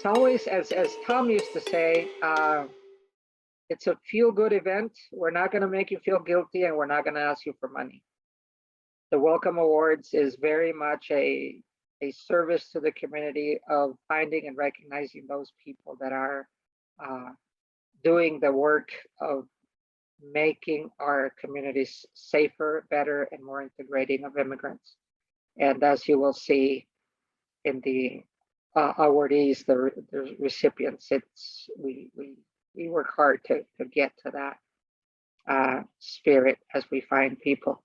it's always, as Tom used to say, it's a feel-good event. We're not going to make you feel guilty, and we're not going to ask you for money. The Welcome Awards is very much a service to the community of finding and recognizing those people that are doing the work of making our communities safer, better, and more integrating of immigrants. And as you will see in the awardees, the recipients, we work hard to get to that spirit as we find people.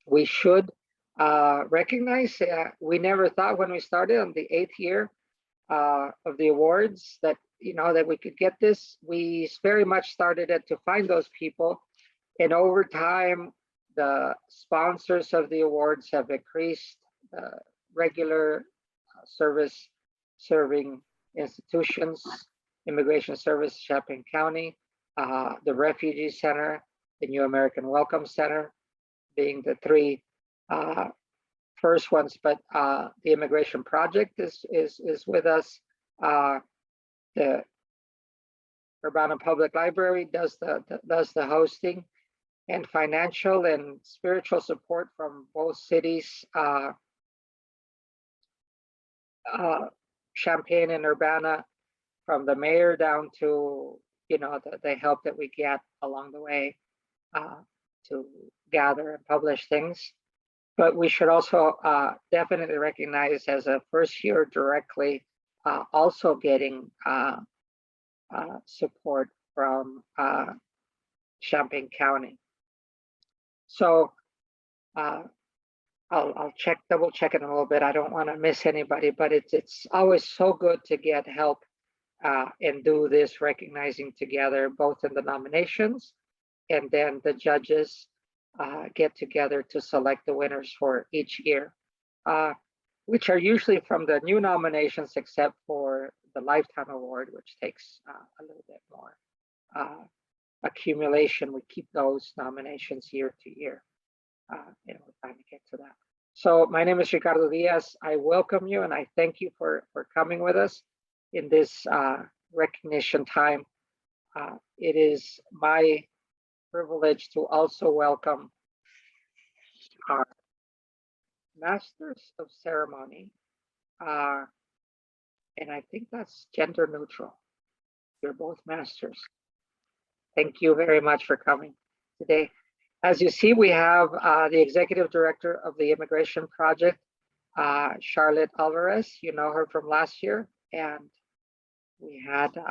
We should recognize, we never thought when we started on the 8th year of the awards that, that we could get this. We very much started it to find those people. And over time, the sponsors of the awards have increased. Regular service serving institutions, Immigration Service, Champaign County, the Refugee Center, the New American Welcome Center, being the three first ones, but the Immigration Project is with us. The Urbana Public Library does the hosting, and financial and spiritual support from both cities, Champaign and Urbana, from the mayor down to the help that we get along the way to gather and publish things. But we should also definitely recognize as a first year directly also getting support from Champaign County. So I'll double check it a little bit. I don't want to miss anybody, but it's always so good to get help and do this recognizing together, both in the nominations and then the judges get together to select the winners for each year, which are usually from the new nominations, except for the Lifetime Award, which takes a little bit more accumulation. We keep those nominations year to year, and we're trying to get to that. So my name is Ricardo Diaz. I welcome you and I thank you for coming with us in this recognition time. It is my privilege to also welcome our Masters of Ceremony, and I think that's gender neutral. You're both masters. Thank you very much for coming today. As you see, we have the Executive Director of the Immigration Project, Charlotte Alvarez. You know her from last year, and we had 2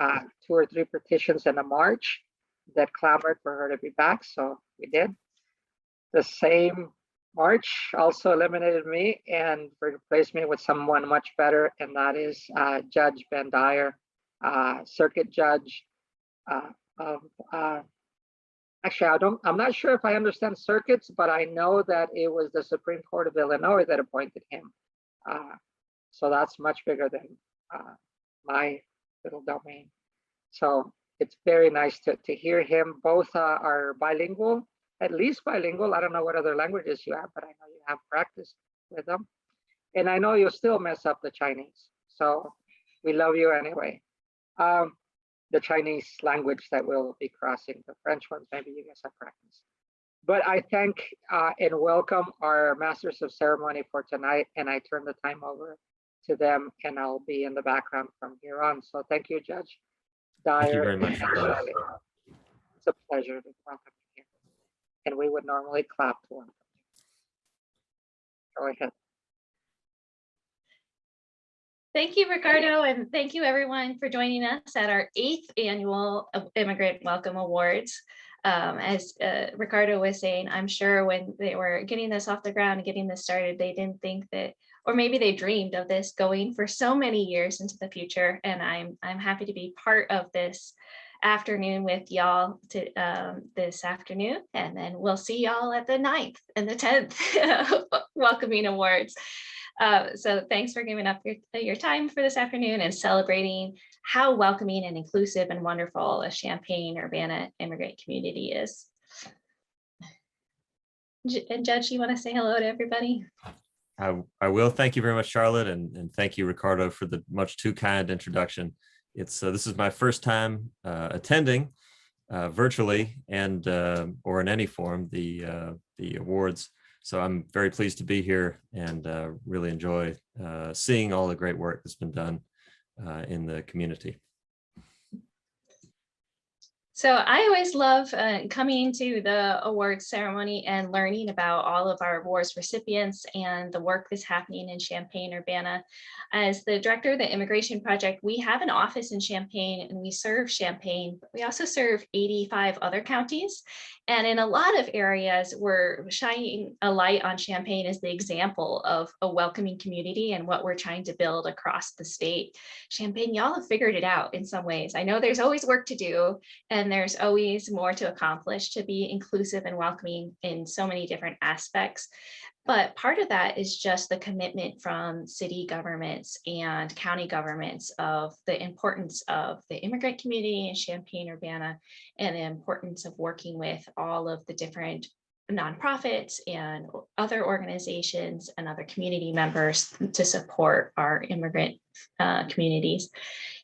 or 3 petitions in a march that clamored for her to be back, so we did. The same march also eliminated me and replaced me with someone much better, and that is Judge Ben Dyer, circuit judge of actually, I'm not sure if I understand circuits, but I know that it was the Supreme Court of Illinois that appointed him. So that's much bigger than my little domain. So it's very nice to hear him. Both are bilingual, at least bilingual. I don't know what other languages you have, but I know you have practice with them. And I know you'll still mess up the Chinese. So we love you anyway. The Chinese language that we'll be crossing, the French ones, maybe you guys have practice. But I thank and welcome our Masters of Ceremony for tonight, and I turn the time over to them, and I'll be in the background from here on. So thank you, Judge Dyer. Thank you very much. It's a pleasure to welcome you here. And we would normally clap to welcome you. Go ahead. Thank you, Ricardo, and thank you everyone for joining us at our 8th annual Immigrant Welcome Awards. As Ricardo was saying, I'm sure when they were getting this off the ground and getting this started, they didn't think that, or maybe they dreamed of this going for so many years into the future. And I'm happy to be part of this afternoon with y'all this afternoon, and then we'll see y'all at the 9th and the 10th welcoming awards. So thanks for giving up your time for this afternoon and celebrating how welcoming and inclusive and wonderful a Champaign-Urbana immigrant community is. And Judge, you want to say hello to everybody? I will. Thank you very much, Charlotte, and thank you, Ricardo, for the much too kind introduction. It's this is my first time attending virtually and or in any form the awards. So I'm very pleased to be here and really enjoy seeing all the great work that's been done in the community. So I always love coming to the awards ceremony and learning about all of our awards recipients and the work that's happening in Champaign-Urbana. As the director of the Immigration Project, we have an office in Champaign and we serve Champaign, but we also serve 85 other counties. And in a lot of areas, we're shining a light on Champaign as the example of a welcoming community and what we're trying to build across the state. Champaign, y'all have figured it out in some ways. I know there's always work to do, and there's always more to accomplish to be inclusive and welcoming in so many different aspects. But part of that is just the commitment from city governments and county governments of the importance of the immigrant community in Champaign-Urbana and the importance of working with all of the different nonprofits and other organizations and other community members to support our immigrant communities.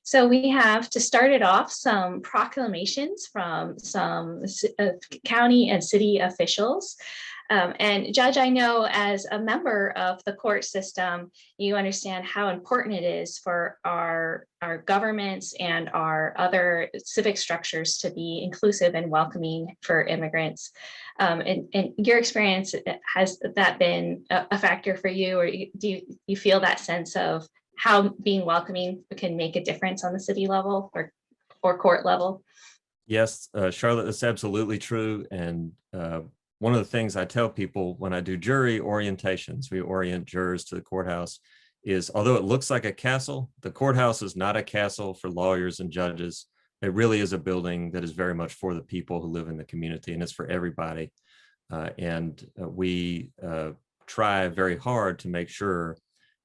So we have, to start it off, some proclamations from some county and city officials. And Judge, I know as a member of the court system, you understand how important it is for our governments and our other civic structures to be inclusive and welcoming for immigrants. And your experience, has that been a factor for you, or do you feel that sense of how being welcoming can make a difference on the city level or court level? Yes, Charlotte, that's absolutely true. And one of the things I tell people when I do jury orientations, we orient jurors to the courthouse, is although it looks like a castle, the courthouse is not a castle for lawyers and judges. It really is a building that is very much for the people who live in the community, and it's for everybody. We try very hard to make sure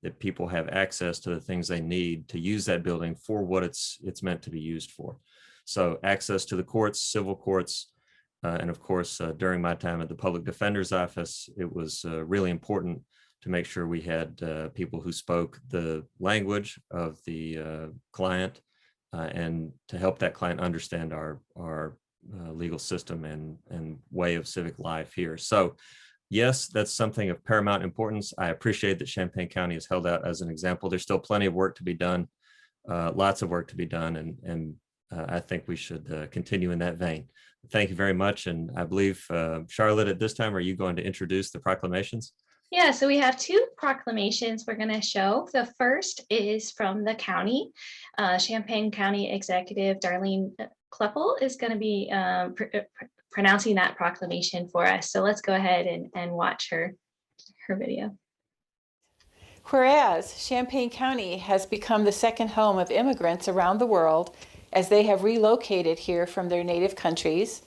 that people have access to the things they need to use that building for what it's meant to be used for. So access to the courts, civil courts, and of course, during my time at the Public Defender's Office, it was really important to make sure we had people who spoke the language of the client and to help that client understand our legal system and way of civic life here. So yes, that's something of paramount importance. I appreciate that Champaign County is held out as an example. There's still plenty of work to be done, lots of work to be done, and I think we should continue in that vein. Thank you very much. And I believe, Charlotte, at this time, are you going to introduce the proclamations? Yeah, so we have two proclamations we're going to show. The first is from the county. Champaign County Executive Darlene Kleppel is going to be pronouncing that proclamation for us. So let's go ahead and watch her video. Whereas Champaign County has become the second home of immigrants around the world as they have relocated here from their native countries,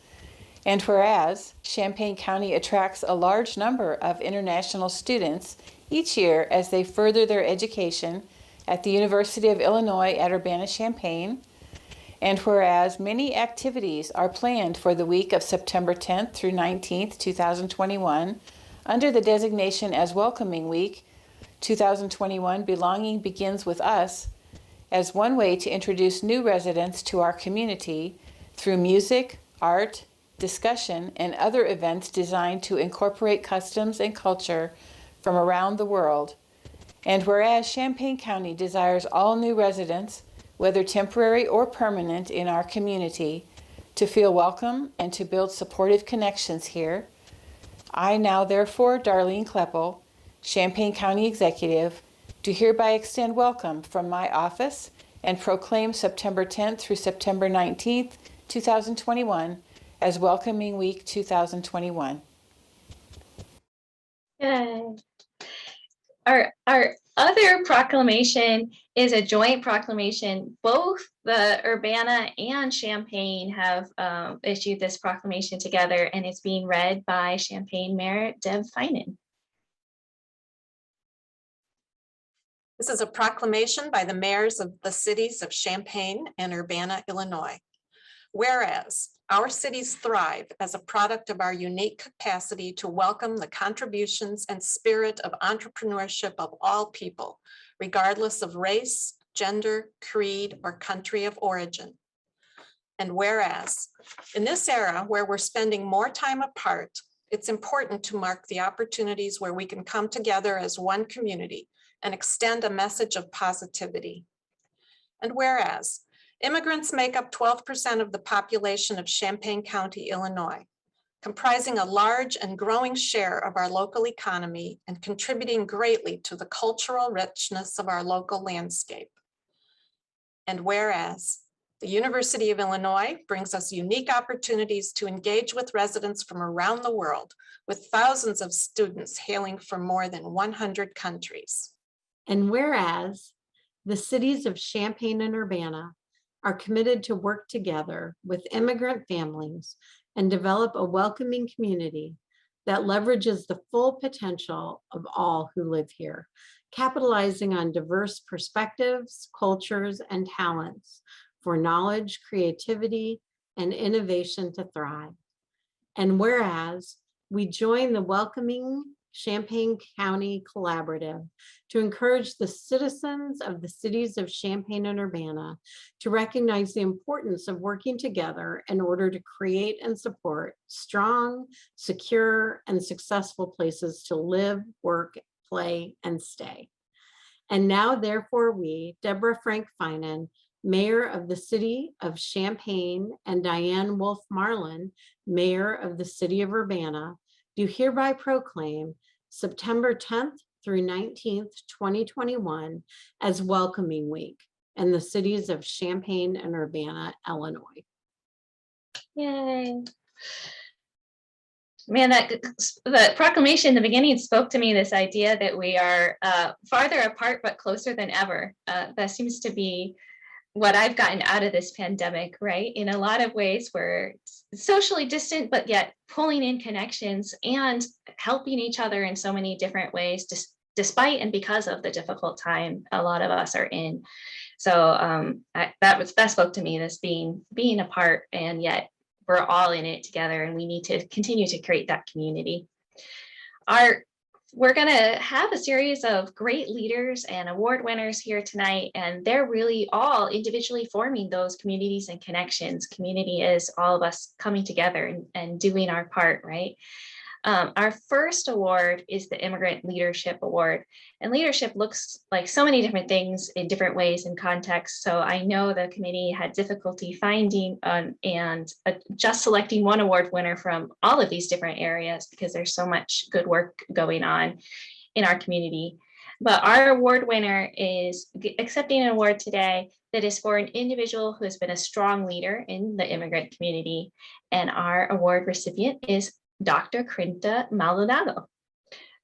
and whereas Champaign County attracts a large number of international students each year as they further their education at the University of Illinois at Urbana-Champaign, and whereas many activities are planned for the week of September 10th through 19th, 2021, under the designation as Welcoming Week 2021, Belonging Begins With Us, as one way to introduce new residents to our community through music, art, discussion, and other events designed to incorporate customs and culture from around the world. And whereas Champaign County desires all new residents, whether temporary or permanent, in our community, to feel welcome and to build supportive connections here, I now therefore, Darlene Kleppel, Champaign County Executive, do hereby extend welcome from my office and proclaim September 10th through September 19th, 2021 as Welcoming Week 2021. Good. Our other proclamation is a joint proclamation. Both the Urbana and Champaign have issued this proclamation together, and it's being read by Champaign Mayor Deb Finan. This is a proclamation by the mayors of the cities of Champaign and Urbana, Illinois. Whereas Our cities thrive as a product of our unique capacity to welcome the contributions and spirit of entrepreneurship of all people, regardless of race, gender, creed, or country of origin. And whereas, in this era where we're spending more time apart, it's important to mark the opportunities where we can come together as one community and extend a message of positivity. And whereas, immigrants make up 12% of the population of Champaign County, Illinois, comprising a large and growing share of our local economy and contributing greatly to the cultural richness of our local landscape. And whereas, the University of Illinois brings us unique opportunities to engage with residents from around the world, with thousands of students hailing from more than 100 countries. And whereas the cities of Champaign and Urbana are committed to work together with immigrant families and develop a welcoming community that leverages the full potential of all who live here, capitalizing on diverse perspectives, cultures, and talents for knowledge, creativity, and innovation to thrive. And whereas we join the welcoming Champaign County Collaborative to encourage the citizens of the cities of Champaign and Urbana to recognize the importance of working together in order to create and support strong, secure, and successful places to live, work, play, and stay. And now, therefore, we, Deborah Frank Finan, Mayor of the City of Champaign, and Diane Wolf Marlin, Mayor of the City of Urbana, do hereby proclaim September 10th through 19th, 2021 as Welcoming Week in the cities of Champaign and Urbana, Illinois. Yay. Man, the proclamation in the beginning spoke to me, this idea that we are farther apart but closer than ever. That seems to be what I've gotten out of this pandemic, right? In a lot of ways, we're socially distant, but yet pulling in connections and helping each other in so many different ways, despite and because of the difficult time a lot of us are in. So that spoke to me, this being apart, and yet we're all in it together, and we need to continue to create that community. We're going to have a series of great leaders and award winners here tonight, and they're really all individually forming those communities and connections. Community is all of us coming together and doing our part, right? Our first award is the Immigrant Leadership Award, and leadership looks like so many different things in different ways and contexts. So I know the committee had difficulty finding and just selecting one award winner from all of these different areas because there's so much good work going on in our community. But our award winner is accepting an award today that is for an individual who has been a strong leader in the immigrant community. And our award recipient is Dr. Corinta Maldonado.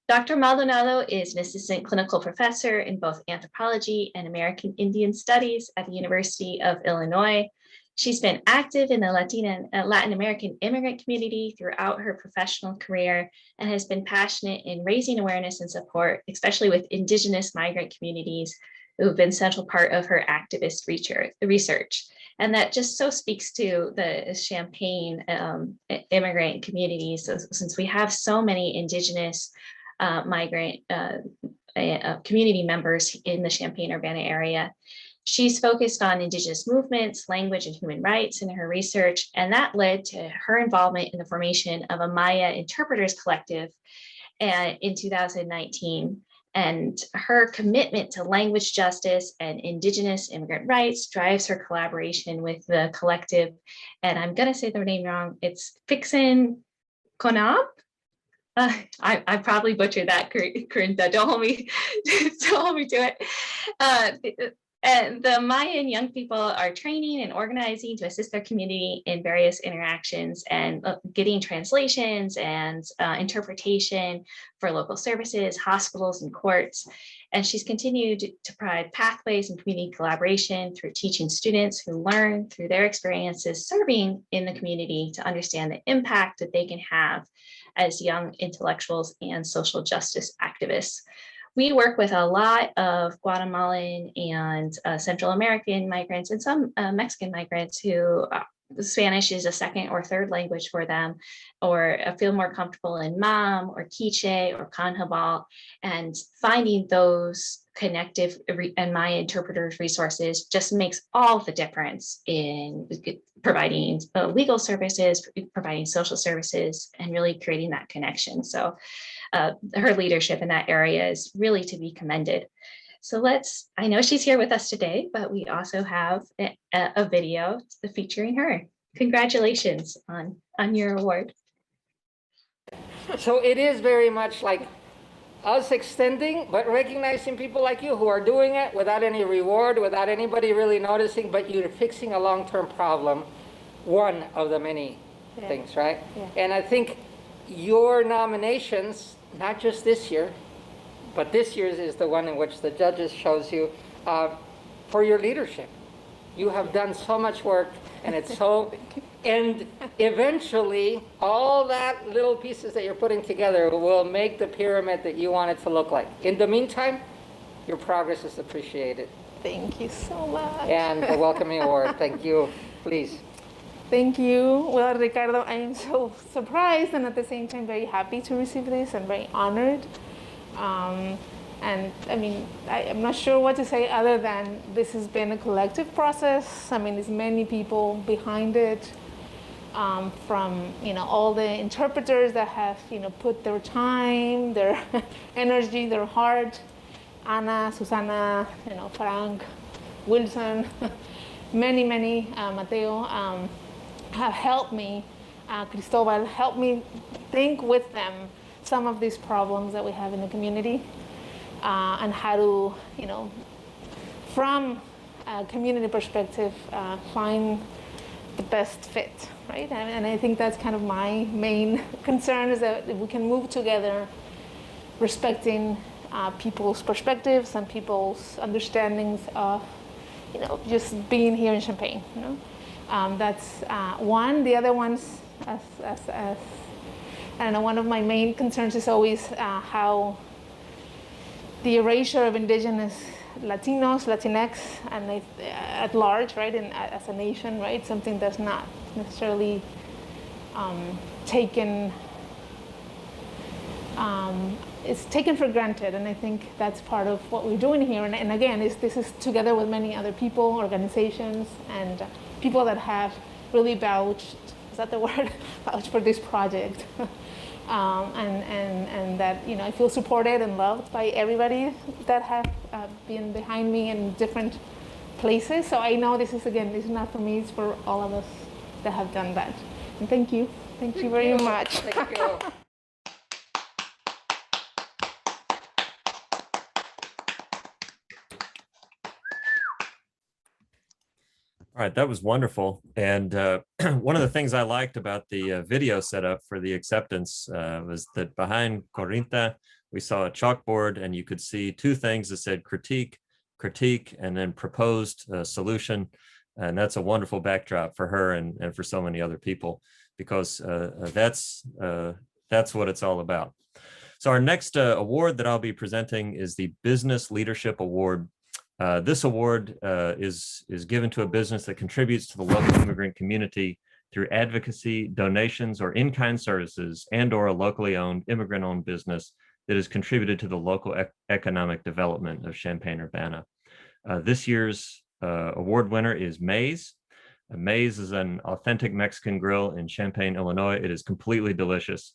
Dr. Maldonado is an assistant clinical professor in both anthropology and American Indian Studies at the University of Illinois. She's been active in the Latin American immigrant community throughout her professional career and has been passionate in raising awareness and support, especially with Indigenous migrant communities who have been central part of her activist research. And that just so speaks to the Champaign immigrant communities, since we have so many Indigenous migrant community members in the Champaign-Urbana area. She's focused on Indigenous movements, language, and human rights in her research, and that led to her involvement in the formation of a Maya Interpreters Collective in 2019. And her commitment to language justice and Indigenous immigrant rights drives her collaboration with the collective. And I'm going to say their name wrong. It's Fixin Konab. I probably butchered that, Corinta. Don't hold me to it. And the Mayan young people are training and organizing to assist their community in various interactions and getting translations and interpretation for local services, hospitals, and courts. And she's continued to provide pathways and community collaboration through teaching students who learn through their experiences serving in the community to understand the impact that they can have as young intellectuals and social justice activists. We work with a lot of Guatemalan and Central American migrants and some Mexican migrants who Spanish is a second or third language for them, or feel more comfortable in MAM or Quiche or Kanhabal, and finding those connective and my interpreters resources just makes all the difference in providing legal services, providing social services, and really creating that connection. So her leadership in that area is really to be commended. So I know she's here with us today, but we also have a video featuring her. Congratulations on your award. So it is very much like us extending, but recognizing people like you who are doing it without any reward, without anybody really noticing, but you're fixing a long-term problem, one of the many things, right? Yeah. And I think your nominations, not just this year, but this year's is the one in which the judges shows you for your leadership. You have done so much work, and it's so, and eventually all that little pieces that you're putting together will make the pyramid that you want it to look like. In the meantime, your progress is appreciated. Thank you so much. And the welcoming award, thank you, please. Thank you. Well, Ricardo, I am so surprised and at the same time very happy to receive this and very honored. And I mean, I'm not sure what to say other than this has been a collective process. I mean, there's many people behind it, from, all the interpreters that have, put their time, their energy, their heart, Ana, Susana, Frank, Wilson, many, Mateo, have helped me, Cristobal, helped me think with them some of these problems that we have in the community, and how to, from a community perspective, find the best fit, right? And I think that's kind of my main concern, is that if we can move together, respecting people's perspectives and people's understandings of, just being here in Champaign. That's one. The other ones, as I don't know, one of my main concerns is always how the erasure of indigenous Latinos, Latinx, and at large, right, and as a nation, right, something that's not necessarily taken, it's taken for granted, and I think that's part of what we're doing here. And again, this is together with many other people, organizations, and people that have really vouched, is that the word? Vouched for this project. And that, I feel supported and loved by everybody that have been behind me in different places. So I know this is not for me, it's for all of us that have done that. And thank you very much. Thank you. All right, that was wonderful. And one of the things I liked about the video setup for the acceptance was that behind Corinta, we saw a chalkboard, and you could see two things that said critique, and then proposed solution. And that's a wonderful backdrop for her and for so many other people, because that's what it's all about. So our next award that I'll be presenting is the Business Leadership Award. This award is given to a business that contributes to the local immigrant community through advocacy, donations, or in-kind services, and/or a locally owned, immigrant-owned business that has contributed to the local economic development of Champaign-Urbana. This year's award winner is Maze. Maze is an authentic Mexican grill in Champaign, Illinois. It is completely delicious,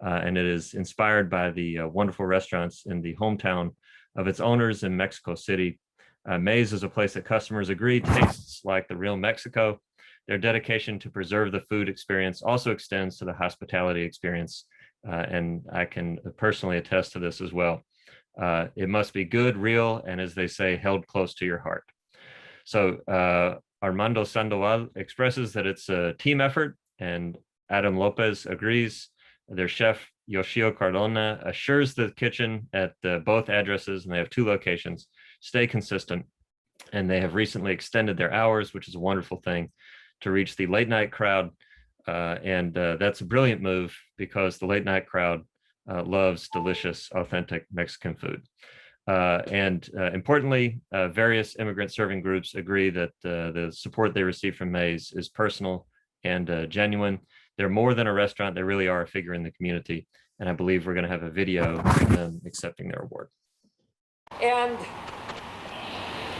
and it is inspired by the wonderful restaurants in the hometown of its owners in Mexico City. Maze is a place that customers agree tastes like the real Mexico. Their dedication to preserve the food experience also extends to the hospitality experience, and I can personally attest to this as well. It must be good, real, and as they say, held close to your heart. So Armando Sandoval expresses that it's a team effort, and Adam Lopez agrees. Their chef, Yoshio Cardona, assures the kitchen at both addresses, and they have 2 locations, stay consistent. And they have recently extended their hours, which is a wonderful thing, to reach the late night crowd. And that's a brilliant move, because the late night crowd loves delicious, authentic Mexican food. And importantly, various immigrant serving groups agree that the support they receive from Maze is personal and genuine. They're more than a restaurant. They really are a figure in the community. And I believe we're going to have a video of them accepting their award. And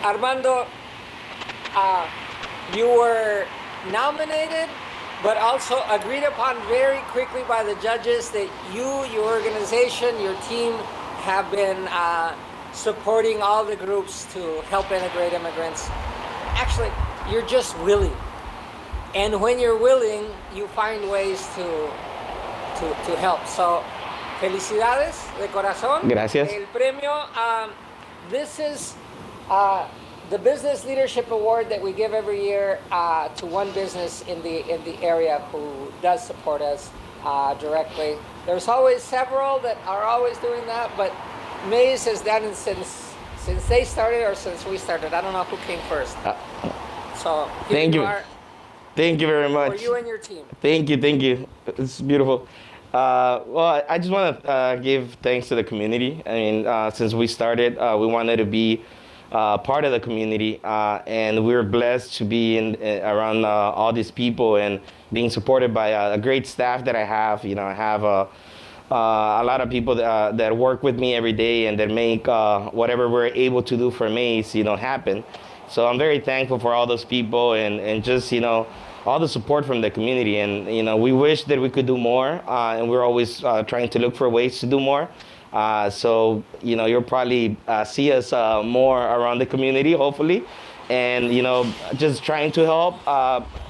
Armando, you were nominated, but also agreed upon very quickly by the judges that you, your organization, your team have been supporting all the groups to help integrate immigrants. Actually, you're just willing. And when you're willing, you find ways to help. So, felicidades de corazón. Gracias. El premio, this is the Business Leadership Award that we give every year to one business in the area who does support us directly. There's always several that are always doing that, but Maze has done it since they started or since we started. I don't know who came first. So here Thank you. are. Thank you very For much. you and your team. Thank you. It's beautiful. Well, I just want to give thanks to the community. I mean, since we started, we wanted to be part of the community, and we're blessed to be around all these people and being supported by a great staff that I have. You know, I have a lot of people that work with me every day and that make whatever we're able to do for Maze, happen. So I'm very thankful for all those people and just, all the support from the community. And, we wish that we could do more, and we're always trying to look for ways to do more. So, you'll probably see us more around the community, hopefully. And, just trying to help,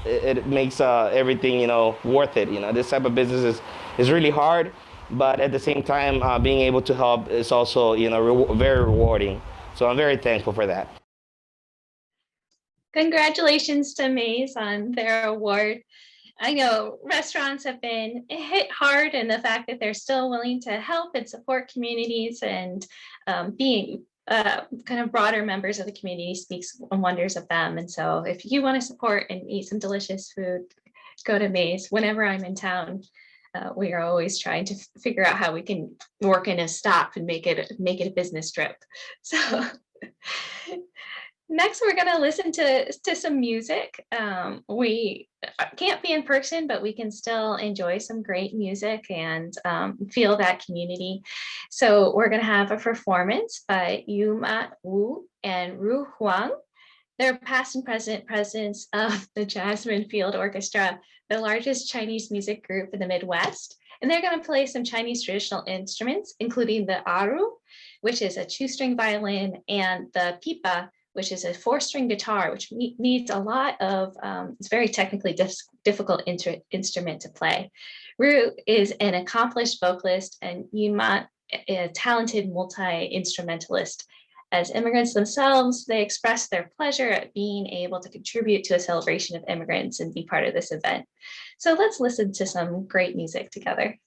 it makes everything, worth it. This type of business is really hard, but at the same time, being able to help is also, very rewarding. So I'm very thankful for that. Congratulations to Maze on their award. I know restaurants have been hit hard, and the fact that they're still willing to help and support communities and being kind of broader members of the community speaks wonders of them. And so if you want to support and eat some delicious food, go to Maze. Whenever I'm in town, we are always trying to figure out how we can work in a stop and make it a business trip. So next, we're going to listen to some music. We can't be in person, but we can still enjoy some great music and feel that community. So we're going to have a performance by Yuma Wu and Ru Huang. They're past and present presidents of the Jasmine Field Orchestra, the largest Chinese music group in the Midwest. And they're going to play some Chinese traditional instruments, including the aru, which is a 2-string violin, and the pipa, which is a 4-string guitar, which needs a lot of, it's very technically difficult instrument to play. Ru is an accomplished vocalist, and Yuma a talented multi-instrumentalist. As immigrants themselves, they express their pleasure at being able to contribute to a celebration of immigrants and be part of this event. So let's listen to some great music together.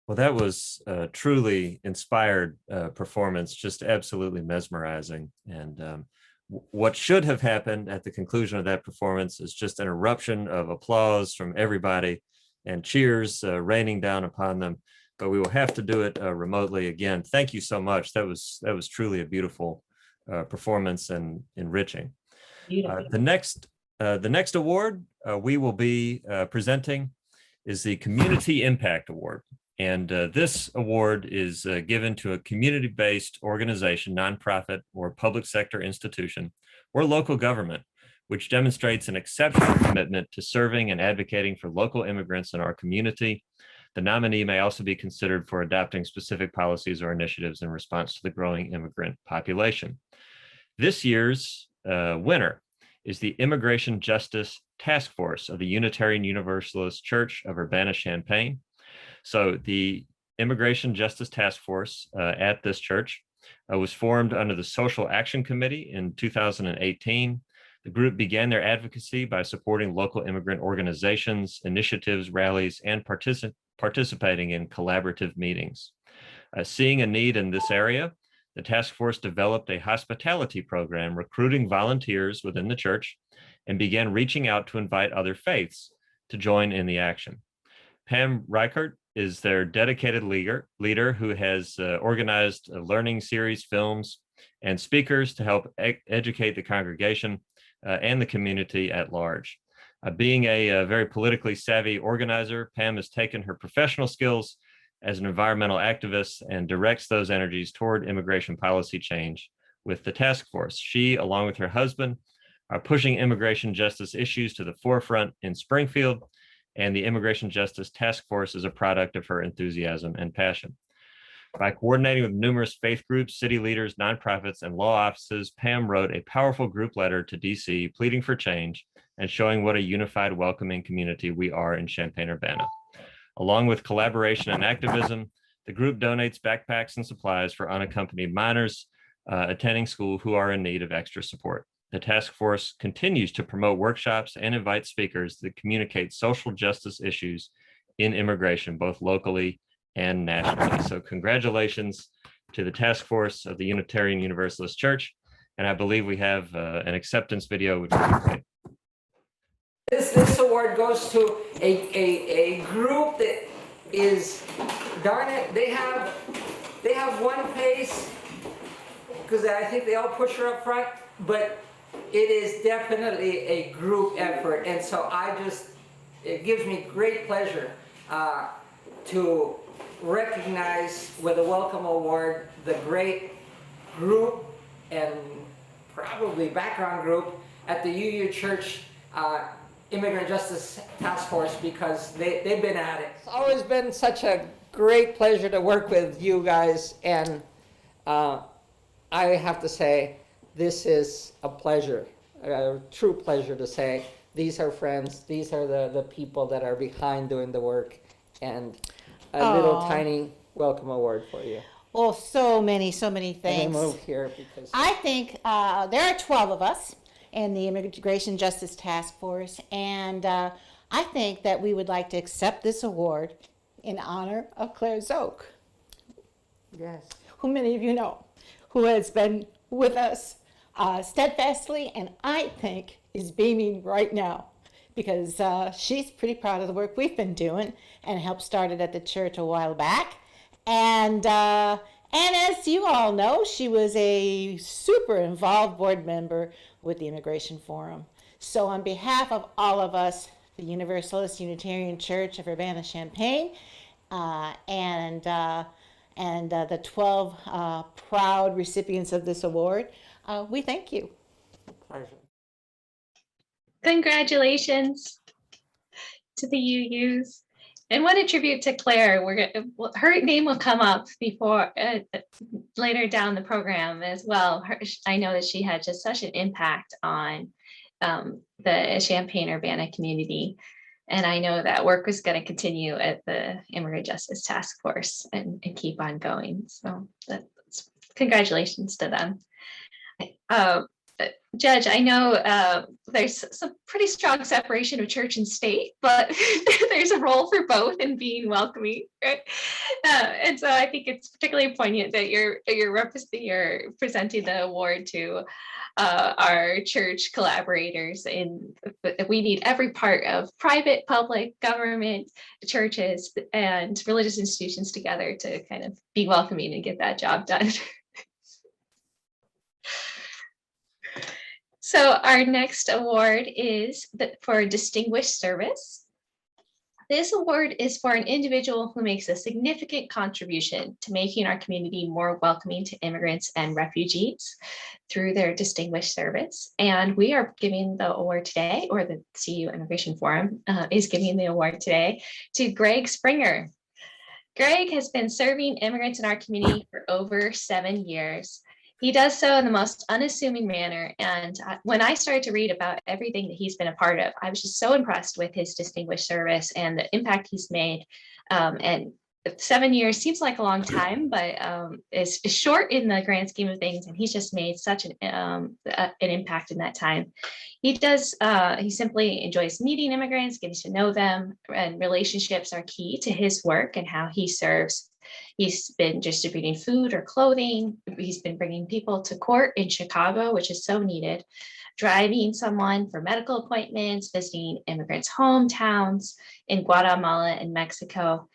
Well, that was a truly inspired performance, just absolutely mesmerizing. And what should have happened at the conclusion of that performance is just an eruption of applause from everybody and cheers raining down upon them. But we will have to do it remotely again. Thank you so much. That was truly a beautiful performance and enriching. The next award we will be presenting is the Community Impact Award. And this award is given to a community-based organization, nonprofit, or public sector institution, or local government, which demonstrates an exceptional commitment to serving and advocating for local immigrants in our community. The nominee may also be considered for adopting specific policies or initiatives in response to the growing immigrant population. This year's winner is the Immigration Justice Task Force of the Unitarian Universalist Church of Urbana-Champaign. So the Immigration Justice Task Force at this church was formed under the Social Action Committee in 2018. The group began their advocacy by supporting local immigrant organizations, initiatives, rallies, and participating in collaborative meetings. Seeing a need in this area, the task force developed a hospitality program recruiting volunteers within the church and began reaching out to invite other faiths to join in the action. Pam Reichert is their dedicated leader who has organized a learning series, films, and speakers to help educate the congregation and the community at large. Being a very politically savvy organizer, Pam has taken her professional skills as an environmental activist and directs those energies toward immigration policy change with the task force. She, along with her husband, are pushing immigration justice issues to the forefront in Springfield, and the Immigration Justice Task Force is a product of her enthusiasm and passion. By coordinating with numerous faith groups, city leaders, nonprofits, and law offices, Pam wrote a powerful group letter to DC pleading for change and showing what a unified, welcoming community we are in Champaign-Urbana. Along with collaboration and activism, the group donates backpacks and supplies for unaccompanied minors attending school who are in need of extra support. The task force continues to promote workshops and invite speakers that communicate social justice issues in immigration, both locally and nationally. So congratulations to the task force of the Unitarian Universalist Church. And I believe we have an acceptance video, which will be played. This award goes to a group that is, darn it, they have one face, because I think they all push her up front, but it is definitely a group effort. And so it gives me great pleasure to recognize with a welcome award the great group and probably background group at the UU Church Immigrant Justice Task Force, because they've been at it. It's always been such a great pleasure to work with you guys, and I have to say, this is a pleasure, a true pleasure to say, these are friends, these are the people that are behind doing the work, and a little tiny welcome award for you. Well, so many thanks. I'm gonna move here because I think there are 12 of us in the Immigration Justice Task Force, and I think that we would like to accept this award in honor of Claire Zoke, yes, who many of you know, who has been with us steadfastly, and I think is beaming right now, because she's pretty proud of the work we've been doing and helped start it at the church a while back. And as you all know, she was a super involved board member with the Immigration Forum. So on behalf of all of us, the Universalist Unitarian Church of Urbana-Champaign, and the 12 proud recipients of this award, we thank you. pleasure. Congratulations to the UUs. And what a tribute to Claire. Her name will come up before later down the program as well. I know that she had just such an impact on the Champaign-Urbana community. And I know that work is going to continue at the Immigrant Justice Task Force and keep on going. So congratulations to them. Judge, I know there's some pretty strong separation of church and state, but there's a role for both in being welcoming, right? And so I think it's particularly poignant that you're presenting the award to our church collaborators. And we need every part of private, public, government, churches, and religious institutions together to kind of be welcoming and get that job done. So our next award is for Distinguished Service. This award is for an individual who makes a significant contribution to making our community more welcoming to immigrants and refugees through their distinguished service. And we are giving the award today, or the CU Immigration Forum is giving the award today to Greg Springer. Greg has been serving immigrants in our community for over 7 years. He does so in the most unassuming manner. And when I started to read about everything that he's been a part of, I was just so impressed with his distinguished service and the impact he's made. And 7 years seems like a long time, but it's short in the grand scheme of things. And he's just made such an impact in that time. He simply enjoys meeting immigrants, getting to know them, and relationships are key to his work and how he serves. He's been distributing food or clothing. He's been bringing people to court in Chicago, which is so needed, driving someone for medical appointments, visiting immigrants' hometowns in Guatemala and Mexico.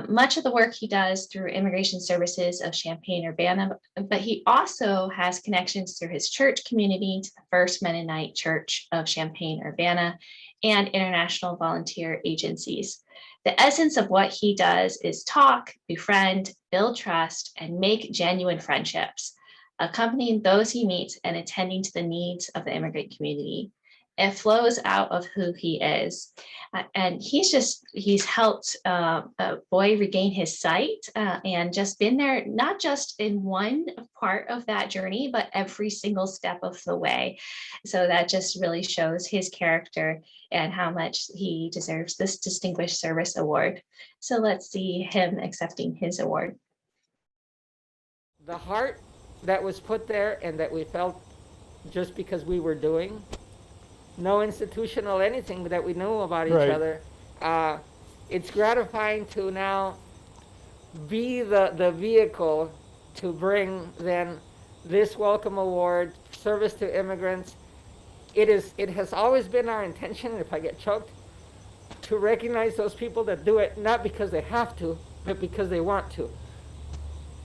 Much of the work he does through Immigration Services of Champaign-Urbana, but he also has connections through his church community to the First Mennonite Church of Champaign-Urbana and international volunteer agencies. The essence of what he does is talk, befriend, build trust, and make genuine friendships, accompanying those he meets and attending to the needs of the immigrant community. It flows out of who he is. And he's helped a boy regain his sight and just been there, not just in one part of that journey, but every single step of the way. So that just really shows his character and how much he deserves this Distinguished Service Award. So let's see him accepting his award. The heart that was put there and that we felt just because we were doing, no institutional anything that we knew about each other. It's gratifying to now be the vehicle to bring then this welcome award, service to immigrants. It has always been our intention, if I get choked, to recognize those people that do it, not because they have to, but because they want to.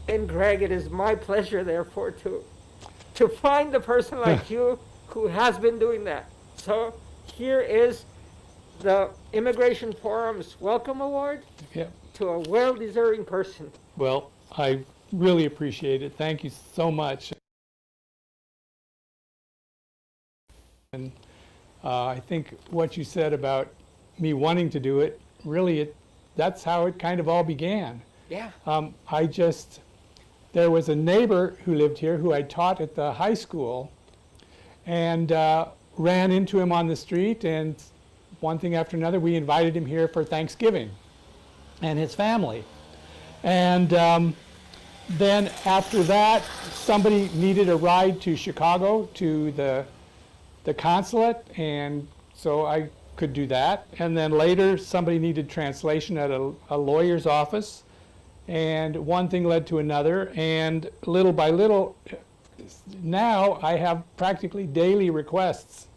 And Greg, it is my pleasure, therefore, to find a person like you who has been doing that. So here is the Immigration Forum's Welcome Award to a well-deserving person. Well, I really appreciate it. Thank you so much. And I think what you said about me wanting to do it, really, that's how it kind of all began. Yeah. There was a neighbor who lived here who I taught at the high school, and ran into him on the street, and one thing after another, we invited him here for Thanksgiving, and his family. And then after that, somebody needed a ride to Chicago to the consulate, and so I could do that. And then later, somebody needed translation at a lawyer's office, and one thing led to another, and little by little, now I have practically daily requests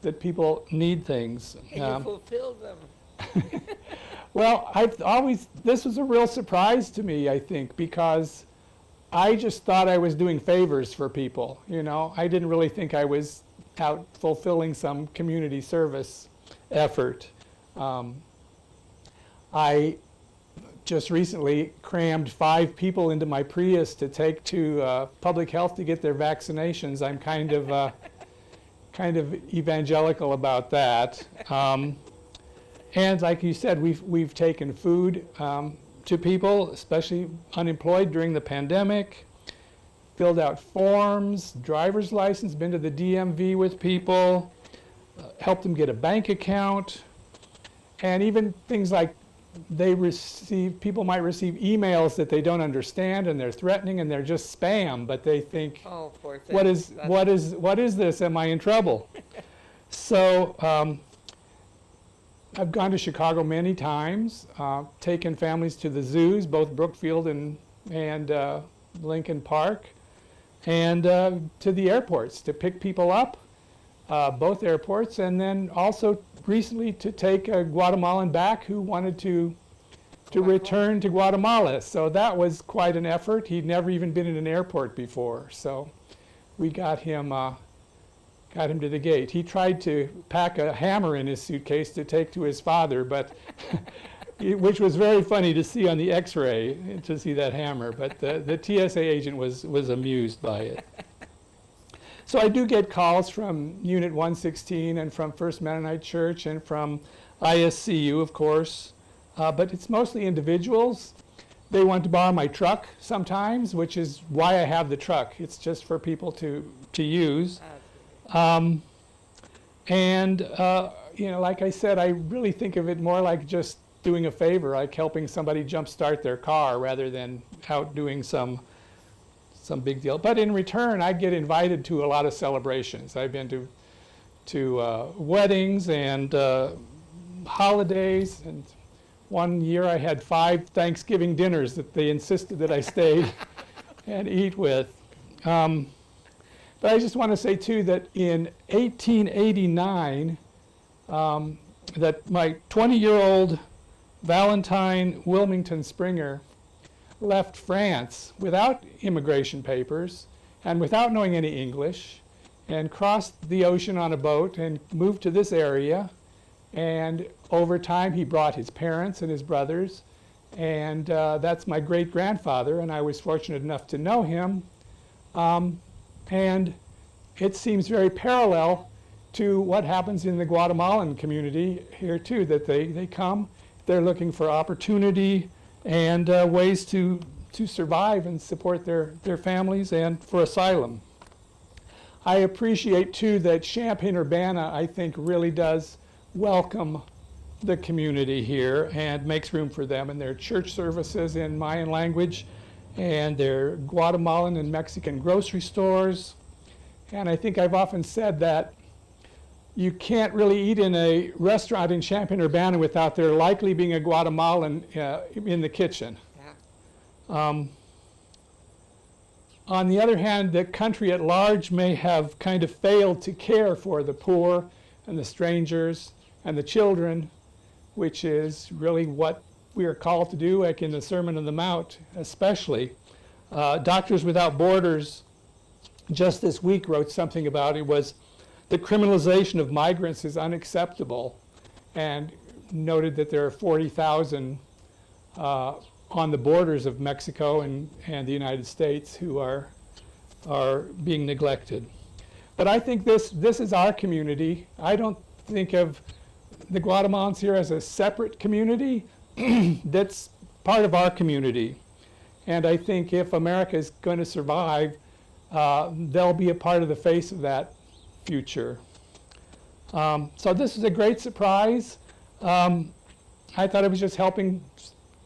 that people need things. And you fulfilled them. Well, this was a real surprise to me, I think, because I just thought I was doing favors for people, you know. I didn't really think I was out fulfilling some community service effort. I just recently crammed 5 people into my Prius to take to public health to get their vaccinations. I'm kind of evangelical about that. And like you said, we've taken food to people, especially unemployed during the pandemic, filled out forms, driver's license, been to the DMV with people, helped them get a bank account, and even things like people might receive emails that they don't understand, and they're threatening, and they're just spam, but they think, Oh, poor thing. what is this? Am I in trouble? So I've gone to Chicago many times, taken families to the zoos, both Brookfield and Lincoln Park, and to the airports to pick people up, both airports, and then also recently to take a Guatemalan back who wanted to return to Guatemala. So that was quite an effort. He'd never even been in an airport before, so we got him to the gate. He tried to pack a hammer in his suitcase to take to his father, but which was very funny to see on the X-ray, to see that hammer. But the TSA agent was amused by it. So I do get calls from Unit 116 and from First Mennonite Church and from ISCU, of course, but it's mostly individuals. They want to borrow my truck sometimes, which is why I have the truck. It's just for people to use. You know, like I said, I really think of it more like just doing a favor, like helping somebody jumpstart their car rather than out doing some big deal. But in return, I get invited to a lot of celebrations. I've been to weddings and holidays, and one year I had 5 Thanksgiving dinners that they insisted that I stay and eat with. But I just want to say too that in 1889, that my 20-year-old Valentine Wilmington Springer left France without immigration papers and without knowing any English, and crossed the ocean on a boat and moved to this area. And over time, he brought his parents and his brothers, and that's my great-grandfather, and I was fortunate enough to know him. And it seems very parallel to what happens in the Guatemalan community here too, that they come, they're looking for opportunity and ways to survive and support their families, and for asylum. I appreciate too that Champaign-Urbana, I think, really does welcome the community here and makes room for them in their church services in Mayan language, and their Guatemalan and Mexican grocery stores. And I think I've often said that you can't really eat in a restaurant in Champaign-Urbana without there likely being a Guatemalan in the kitchen. Yeah. On the other hand, the country at large may have kind of failed to care for the poor and the strangers and the children, which is really what we are called to do, like in the Sermon on the Mount especially. Doctors Without Borders just this week wrote something about it. Was the criminalization of migrants is unacceptable, and noted that there are 40,000 on the borders of Mexico and the United States who are being neglected. But I think this is our community. I don't think of the Guatemalans here as a separate community. That's part of our community. And I think if America is going to survive, they'll be a part of the face of that future. So this is a great surprise. I thought I was just helping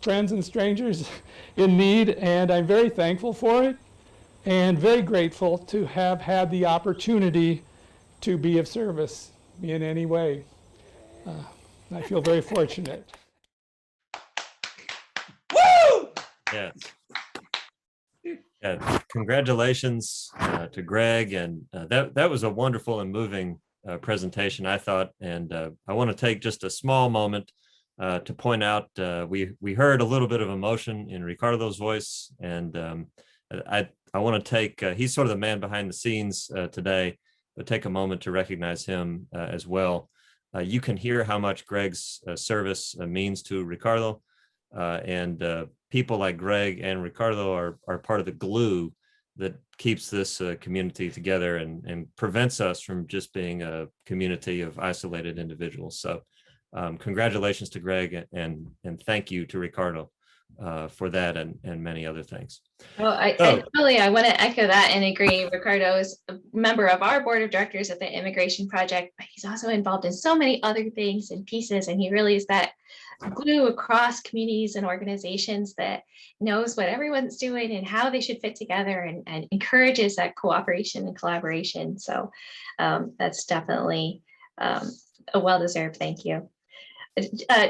friends and strangers in need, and I'm very thankful for it and very grateful to have had the opportunity to be of service in any way. I feel very fortunate. Woo! Yes. Yeah, congratulations to Greg, and that was a wonderful and moving presentation, I thought. And I want to take just a small moment to point out we heard a little bit of emotion in Ricardo's voice, and I want to take he's sort of the man behind the scenes today, but take a moment to recognize him as well. You can hear how much Greg's service means to Ricardo, and people like Greg and Ricardo are part of the glue that keeps this community together and prevents us from just being a community of isolated individuals. So congratulations to Greg, and thank you to Ricardo for that and many other things. Well, I So- I want to echo that and agree. Ricardo is a member of our board of directors at the Immigration Project, but he's also involved in so many other things and pieces, and he really is that glue across communities and organizations that knows what everyone's doing and how they should fit together, and encourages that cooperation and collaboration. So that's definitely a well-deserved thank you.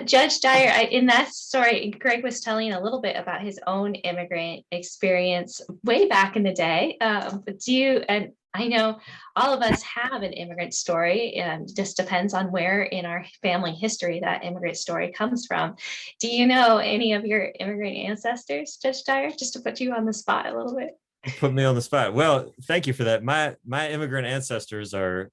Judge Dyer, in that story, Greg was telling a little bit about his own immigrant experience way back in the day. But and I know all of us have an immigrant story, and just depends on where in our family history that immigrant story comes from. Do you know any of your immigrant ancestors, Judge Dyer, just to put you on the spot a little bit? Put me on the spot. Well, thank you for that. My immigrant ancestors are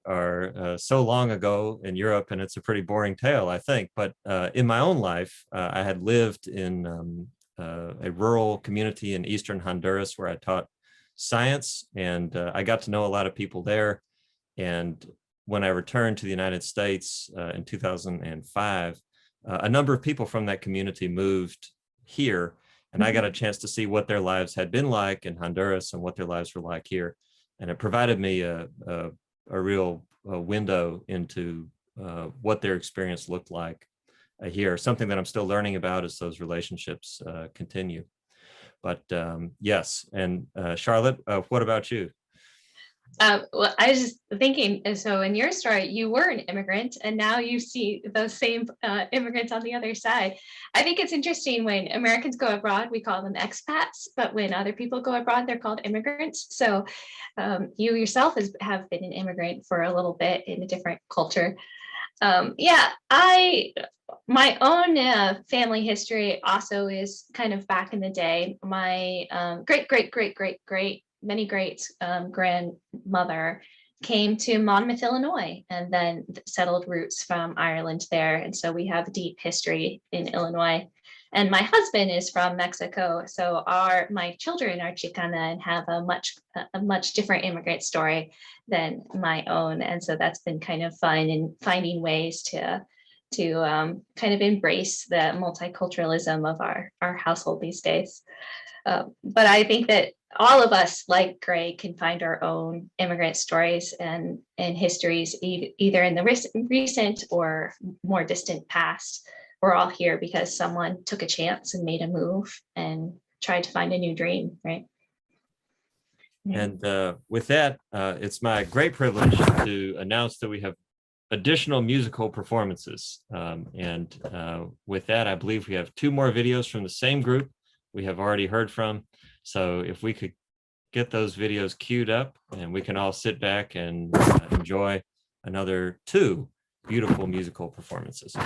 so long ago in Europe, and it's a pretty boring tale, I think. But in my own life, I had lived in a rural community in eastern Honduras where I taught science, and I got to know a lot of people there. And when I returned to the United States in 2005, a number of people from that community moved here. And I got a chance to see what their lives had been like in Honduras and what their lives were like here. And it provided me a real window into what their experience looked like here. Something that I'm still learning about as those relationships continue. But yes, and Charlotte, what about you? Well, I was just thinking, so in your story, you were an immigrant, and now you see those same immigrants on the other side. I think it's interesting when Americans go abroad, we call them expats, but when other people go abroad, they're called immigrants. So you yourself have been an immigrant for a little bit in a different culture. Yeah, my own family history also is kind of back in the day. My great many greats grandmother came to Monmouth, Illinois, and then settled roots from Ireland there. And so we have deep history in Illinois. And my husband is from Mexico. So my children are Chicana and have a much different immigrant story than my own. And so that's been kind of fun in finding ways to kind of embrace the multiculturalism of our household these days. But I think that all of us, like Greg, can find our own immigrant stories and histories, either in the recent or more distant past. We're all here because someone took a chance and made a move and tried to find a new dream, right? And with that, it's my great privilege to announce that we have additional musical performances. With that, I believe we have 2 more videos from the same group we have already heard from. So if we could get those videos queued up, and we can all sit back and enjoy another 2 beautiful musical performances.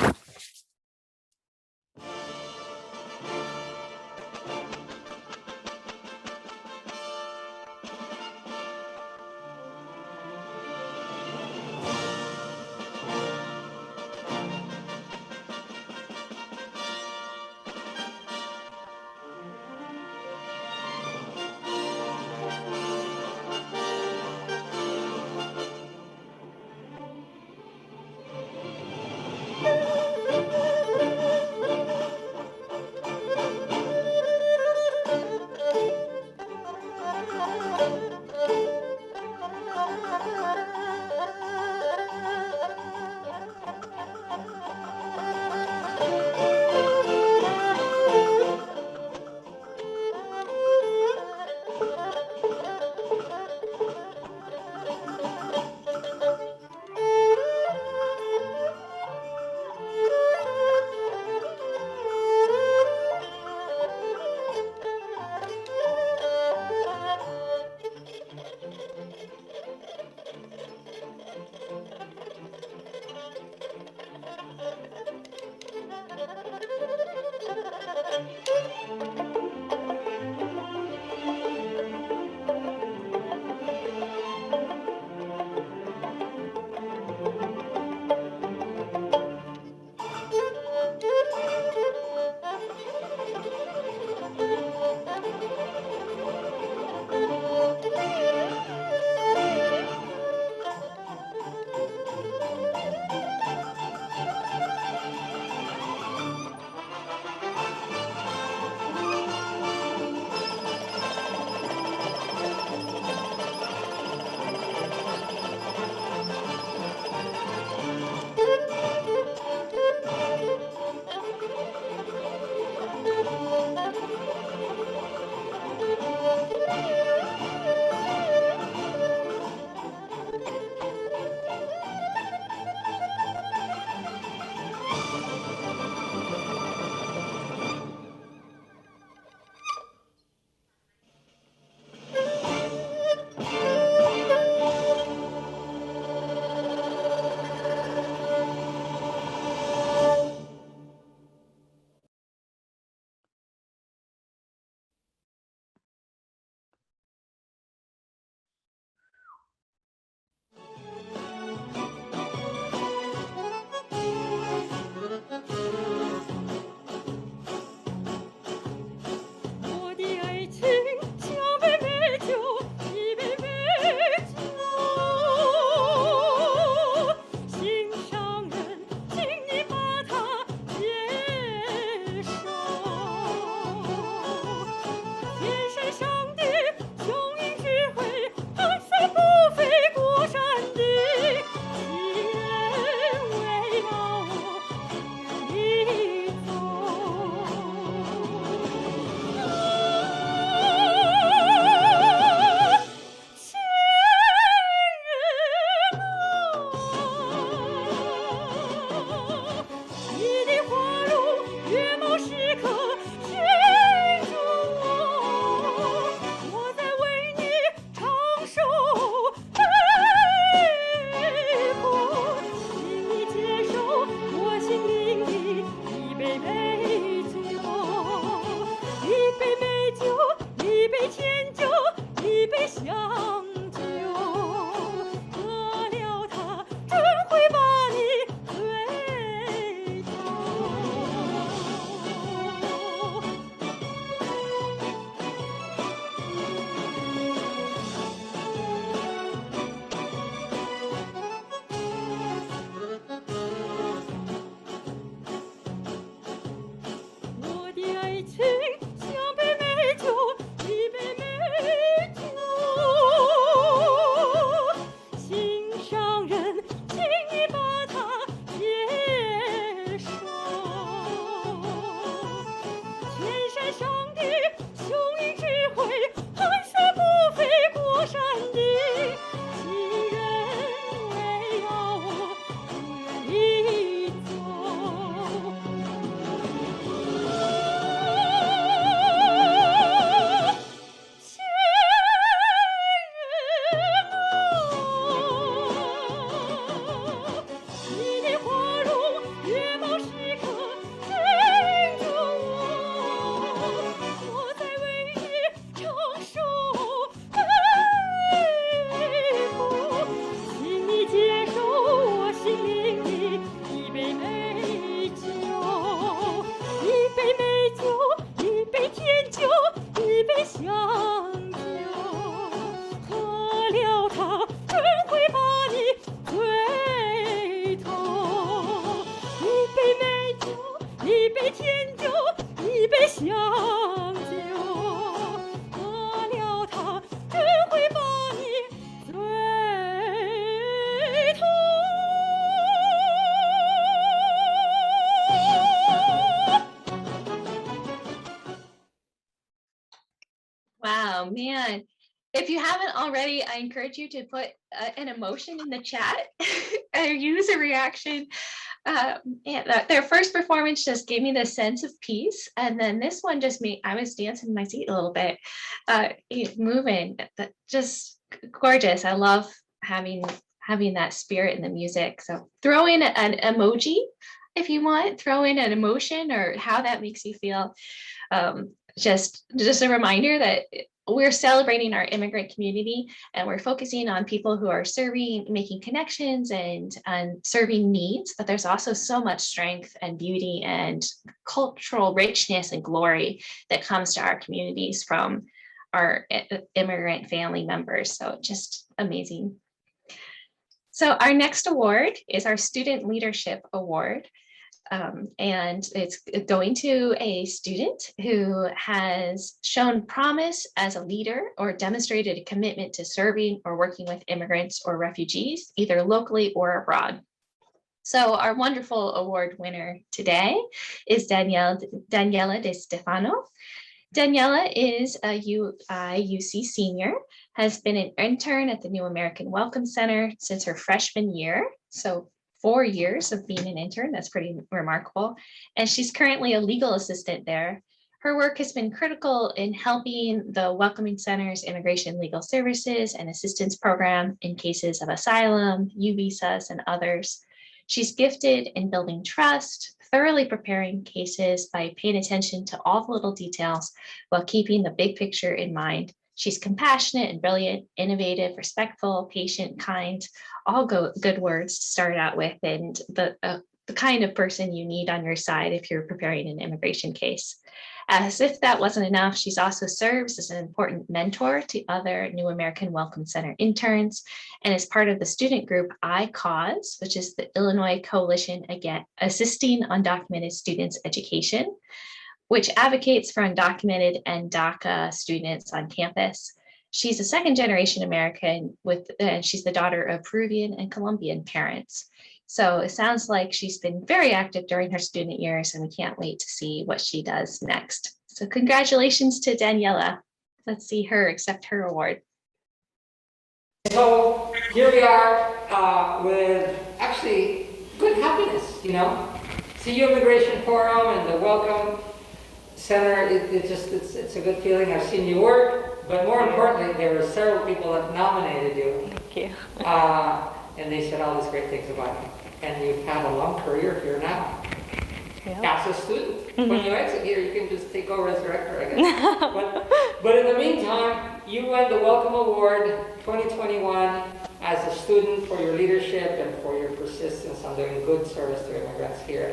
相救，得了它，真会把你追走。我的爱情像杯美酒，一杯美酒。心上人，请你把它接受。天山上的雄鹰只会盘旋不飞过山顶，情人为要我不愿离走。情人你的花容月貌时刻追着我在为你承受悲苦，请你接受我心灵的一杯美酒，一杯美酒，一杯甜酒，一杯香酒，喝了它真会把你醉透。一杯美酒，一杯甜酒，一杯香酒，喝了它真会把你醉透。Wow, man. If you haven't already, I encourage you to put an emotion in the chat or use a reaction. Their first performance just gave me this sense of peace. And then this one just made, I was dancing in my seat a little bit, moving, just gorgeous. I love having that spirit in the music. So throw in an emoji if you want, throw in an emotion or how that makes you feel. Just a reminder that we're celebrating our immigrant community and we're focusing on people who are serving, making connections and serving needs, but there's also so much strength and beauty and cultural richness and glory that comes to our communities from our immigrant family members. So just amazing. So our next award is our Student Leadership Award. And it's going to a student who has shown promise as a leader or demonstrated a commitment to serving or working with immigrants or refugees, either locally or abroad. So our wonderful award winner today is Daniela De Stefano. Daniela is a UC senior, has been an intern at the New American Welcome Center since her freshman year. So 4 years of being an intern, that's pretty remarkable. And she's currently a legal assistant there. Her work has been critical in helping the Welcoming Center's Immigration Legal Services and Assistance Program in cases of asylum, U visas, and others. She's gifted in building trust, thoroughly preparing cases by paying attention to all the little details while keeping the big picture in mind. She's compassionate and brilliant, innovative, respectful, patient, kind, all good words to start out with, and the kind of person you need on your side if you're preparing an immigration case. As if that wasn't enough, she's also serves as an important mentor to other New American Welcome Center interns and is part of the student group iCause, which is the Illinois Coalition Against Assisting Undocumented Students Education, which advocates for undocumented and DACA students on campus. She's a second generation American and she's the daughter of Peruvian and Colombian parents. So it sounds like she's been very active during her student years and we can't wait to see what she does next. So congratulations to Daniela. Let's see her accept her award. So here we are with actually good happiness, you know. CU Immigration Forum and the Welcome Center, it's a good feeling. I've seen you work, but more importantly, there were several people that nominated you. Thank you. And they said all these great things about you. And you've had a long career here now. Yep. As a student. When you exit here, you can just take over as director, I guess. But But in the meantime, you won the Welcome Award 2021 as a student for your leadership and for your persistence on doing good service to immigrants here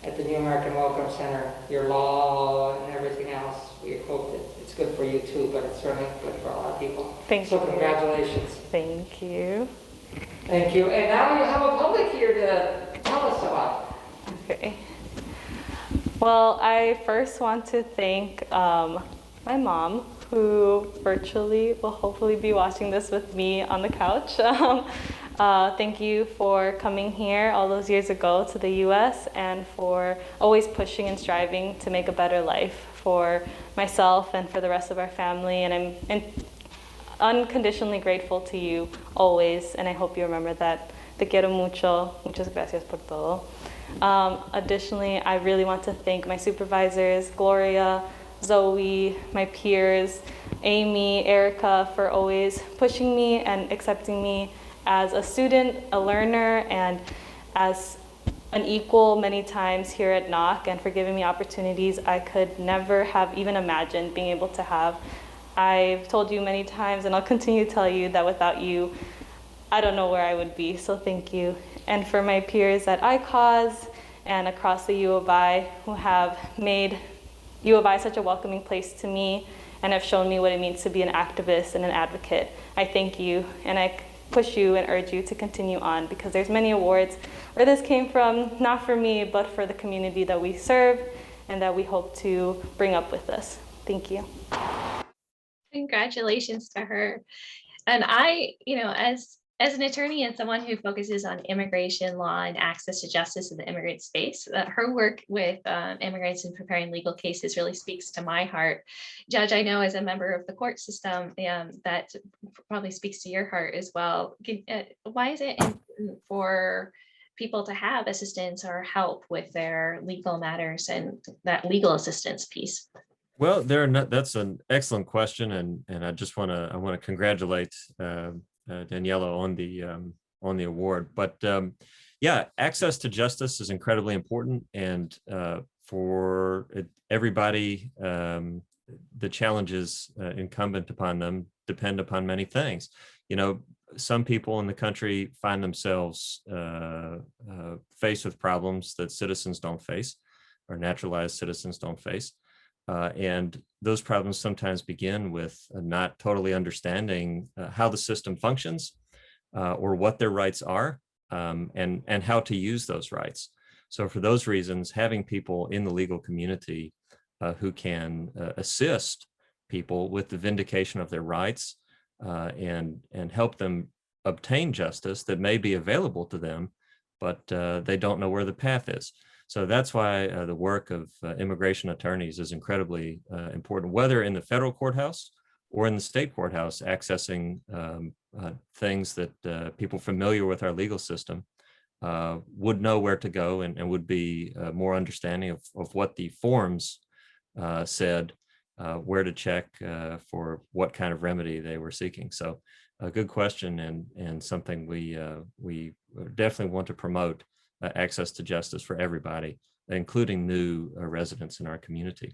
at the New American Welcome Center. Your law and everything else, we hope that it's good for you too, but it's certainly good for a lot of people. Thank so you. Congratulations. Thank you. Thank you. And now you have a public here to tell us about. Okay. Well, I first want to thank my mom, who virtually will hopefully be watching this with me on the couch. Thank you for coming here all those years ago to the US and for always pushing and striving to make a better life for myself and for the rest of our family. And I'm unconditionally grateful to you always, and I hope you remember that. Te quiero mucho. Muchas gracias por todo. Additionally, I really want to thank my supervisors, Gloria, Zoe, my peers, Amy, Erica, for always pushing me and accepting me as a student, a learner, and as an equal many times here at NOC, and for giving me opportunities I could never have even imagined being able to have. I've told you many times, and I'll continue to tell you, that without you, I don't know where I would be, so thank you. And for my peers at ICAUSE and across the U of I, who have made U of I such a welcoming place to me and have shown me what it means to be an activist and an advocate. I thank you, and I push you and urge you to continue on, because there's many awards where this came from, not for me, but for the community that we serve and that we hope to bring up with us. Thank you. Congratulations to her. And I, as an attorney and someone who focuses on immigration law and access to justice in the immigrant space, her work with immigrants and preparing legal cases really speaks to my heart. Judge, I know as a member of the court system, that probably speaks to your heart as well. Why is it important for people to have assistance or help with their legal matters and that legal assistance piece? Well, that's an excellent question, and I just want to congratulate Daniela on the award. But yeah, access to justice is incredibly important, and for everybody, the challenges incumbent upon them depend upon many things. Some people in the country find themselves faced with problems that citizens don't face, or naturalized citizens don't face. And those problems sometimes begin with not totally understanding how the system functions or what their rights are, and how to use those rights. So for those reasons, having people in the legal community who can assist people with the vindication of their rights and help them obtain justice that may be available to them, but they don't know where the path is. So that's why the work of immigration attorneys is incredibly important, whether in the federal courthouse or in the state courthouse, accessing things that people familiar with our legal system would know where to go and would be more understanding of what the forms said, where to check for what kind of remedy they were seeking. So a good question, and something we definitely want to promote. Access to justice for everybody, including new residents in our community.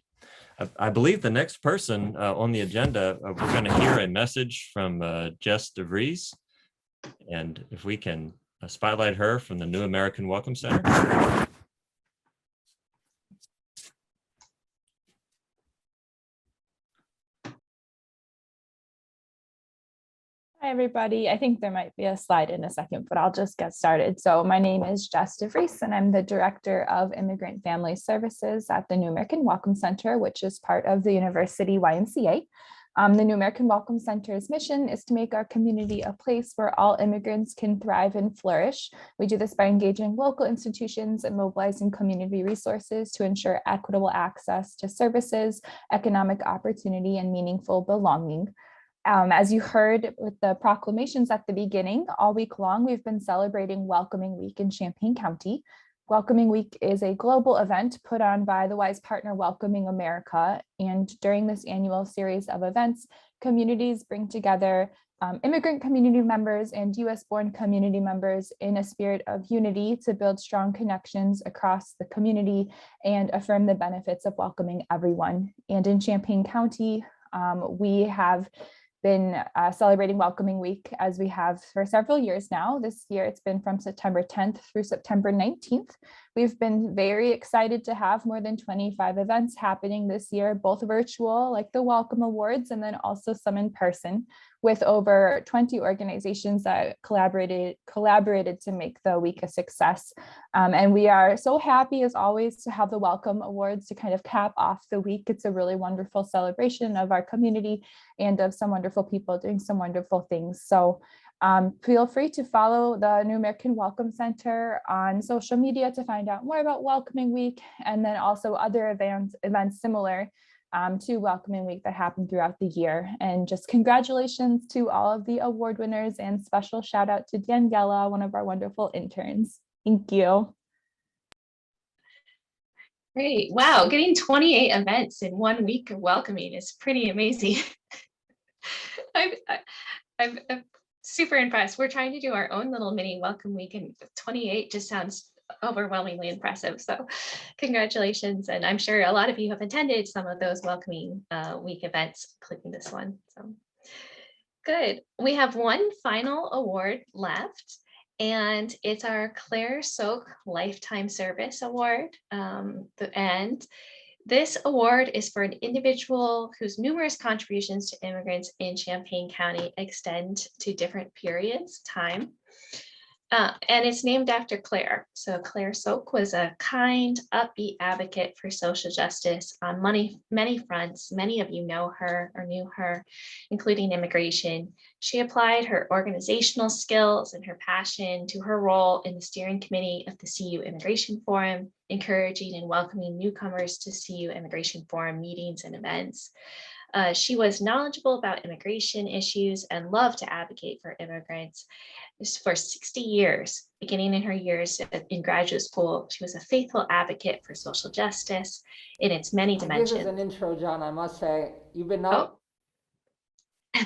I believe the next person on the agenda, we're going to hear a message from Jess DeVries. And if we can spotlight her from the New American Welcome Center. Hi, everybody. I think there might be a slide in a second, but I'll just get started. So my name is Jess DeVries, and I'm the Director of Immigrant Family Services at the New American Welcome Center, which is part of the University YMCA. The New American Welcome Center's mission is to make our community a place where all immigrants can thrive and flourish. We do this by engaging local institutions and mobilizing community resources to ensure equitable access to services, economic opportunity, and meaningful belonging. As you heard with the proclamations at the beginning, all week long, we've been celebrating Welcoming Week in Champaign County. Welcoming Week is a global event put on by the WISE partner Welcoming America. And during this annual series of events, communities bring together immigrant community members and US-born community members in a spirit of unity to build strong connections across the community and affirm the benefits of welcoming everyone. And in Champaign County, We have been celebrating Welcoming Week as we have for several years now. This year it's been from September 10th through September 19th. We've been very excited to have more than 25 events happening this year, both virtual like the Welcome Awards and then also some in person, with over 20 organizations that collaborated to make the week a success. And we are so happy as always to have the Welcome Awards to kind of cap off the week. It's a really wonderful celebration of our community and of some wonderful people doing some wonderful things. So feel free to follow the New American Welcome Center on social media to find out more about Welcoming Week, and then also other events similar to Welcoming Week that happen throughout the year. And just congratulations to all of the award winners, and special shout out to Daniela, one of our wonderful interns. Thank you. Great. Wow, getting 28 events in 1 week of welcoming is pretty amazing. I'm super impressed. We're trying to do our own little mini welcome week, and 28 just sounds overwhelmingly impressive. So congratulations. And I'm sure a lot of you have attended some of those welcoming week events, including this one. So good. We have one final award left, and it's our Claire Soak Lifetime Service Award. And this award is for an individual whose numerous contributions to immigrants in Champaign County extend to different periods of time. And it's named after Claire. So Claire Soak was a kind, upbeat advocate for social justice on many fronts. Many of you know her or knew her, including immigration. She applied her organizational skills and her passion to her role in the steering committee of the CU Immigration Forum, encouraging and welcoming newcomers to CU Immigration Forum meetings and events. She was knowledgeable about immigration issues and loved to advocate for immigrants. For 60 years, beginning in her years in graduate school, she was a faithful advocate for social justice in its many dimensions. This is an intro, John, I must say. You've been out.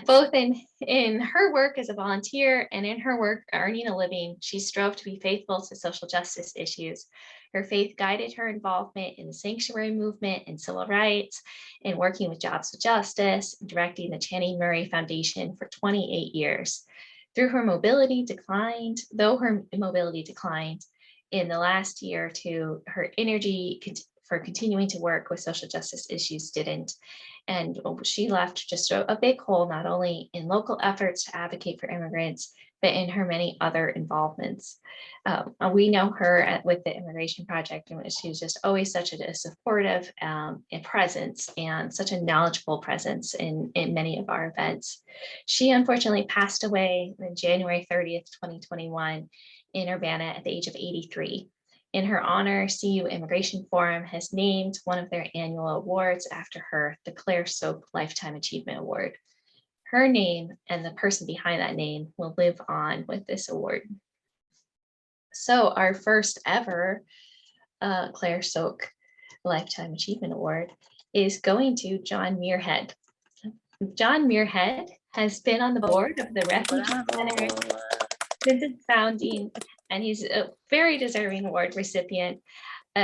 Both in her work as a volunteer and in her work earning a living, she strove to be faithful to social justice issues. Her faith guided her involvement in the sanctuary movement and civil rights, in working with Jobs with Justice, and directing the Channing Murray Foundation for 28 years. Though her mobility declined in the last year or two, her energy for continuing to work with social justice issues didn't. And she left just a big hole, not only in local efforts to advocate for immigrants, but in her many other involvements. We know her with the Immigration Project, and she was just always such a supportive presence and such a knowledgeable presence in many of our events. She unfortunately passed away on January 30th, 2021 in Urbana at the age of 83. In her honor, CU Immigration Forum has named one of their annual awards after her, the Claire Soak Lifetime Achievement Award. Her name and the person behind that name will live on with this award. So our first ever Claire Soak Lifetime Achievement Award is going to John Muirhead. John Muirhead has been on the board of the Refugee Center since its founding, and he's a very deserving award recipient.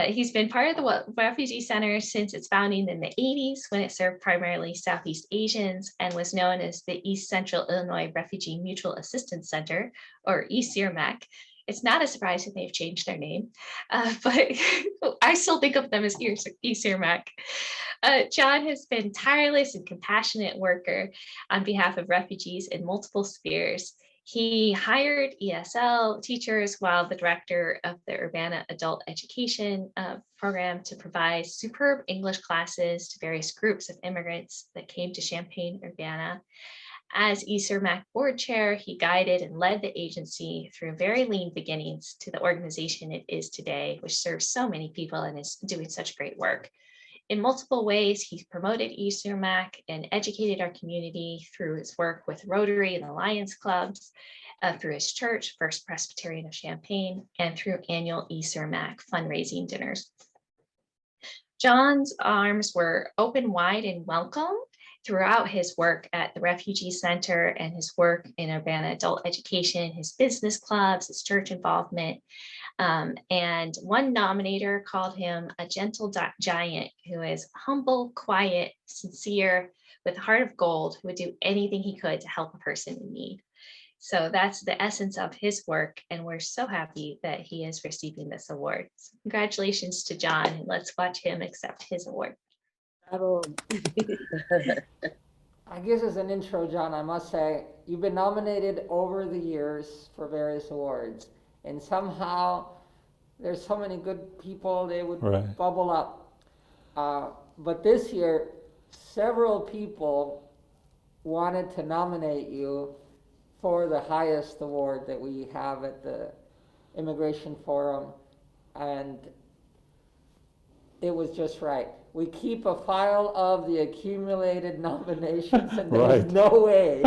He's been part of the Refugee Center since its founding in the 80s, when it served primarily Southeast Asians and was known as the East Central Illinois Refugee Mutual Assistance Center, or ECIRMAC. It's not a surprise that they've changed their name, but I still think of them as ECIRMAC. John has been tireless and compassionate worker on behalf of refugees in multiple spheres. He hired ESL teachers while the director of the Urbana Adult Education Program to provide superb English classes to various groups of immigrants that came to Champaign-Urbana. As ECIRMAC board chair, he guided and led the agency through very lean beginnings to the organization it is today, which serves so many people and is doing such great work. In multiple ways, he's promoted ECIRMAC and educated our community through his work with Rotary and the Lions Clubs, through his church, First Presbyterian of Champaign, and through annual ECIRMAC fundraising dinners. John's arms were open wide and welcome throughout his work at the Refugee Center and his work in Urbana adult education, his business clubs, his church involvement. And one nominator called him a gentle giant who is humble, quiet, sincere, with a heart of gold who would do anything he could to help a person in need. So that's the essence of his work, and we're so happy that he is receiving this award. So congratulations to John, and let's watch him accept his award. Bravo. I guess as an intro, John, I must say, you've been nominated over the years for various awards, and somehow there's so many good people, they would Right. bubble up. But this year, several people wanted to nominate you for the highest award that we have at the Immigration Forum, and it was just right. We keep a file of the accumulated nominations, and there was Right. no way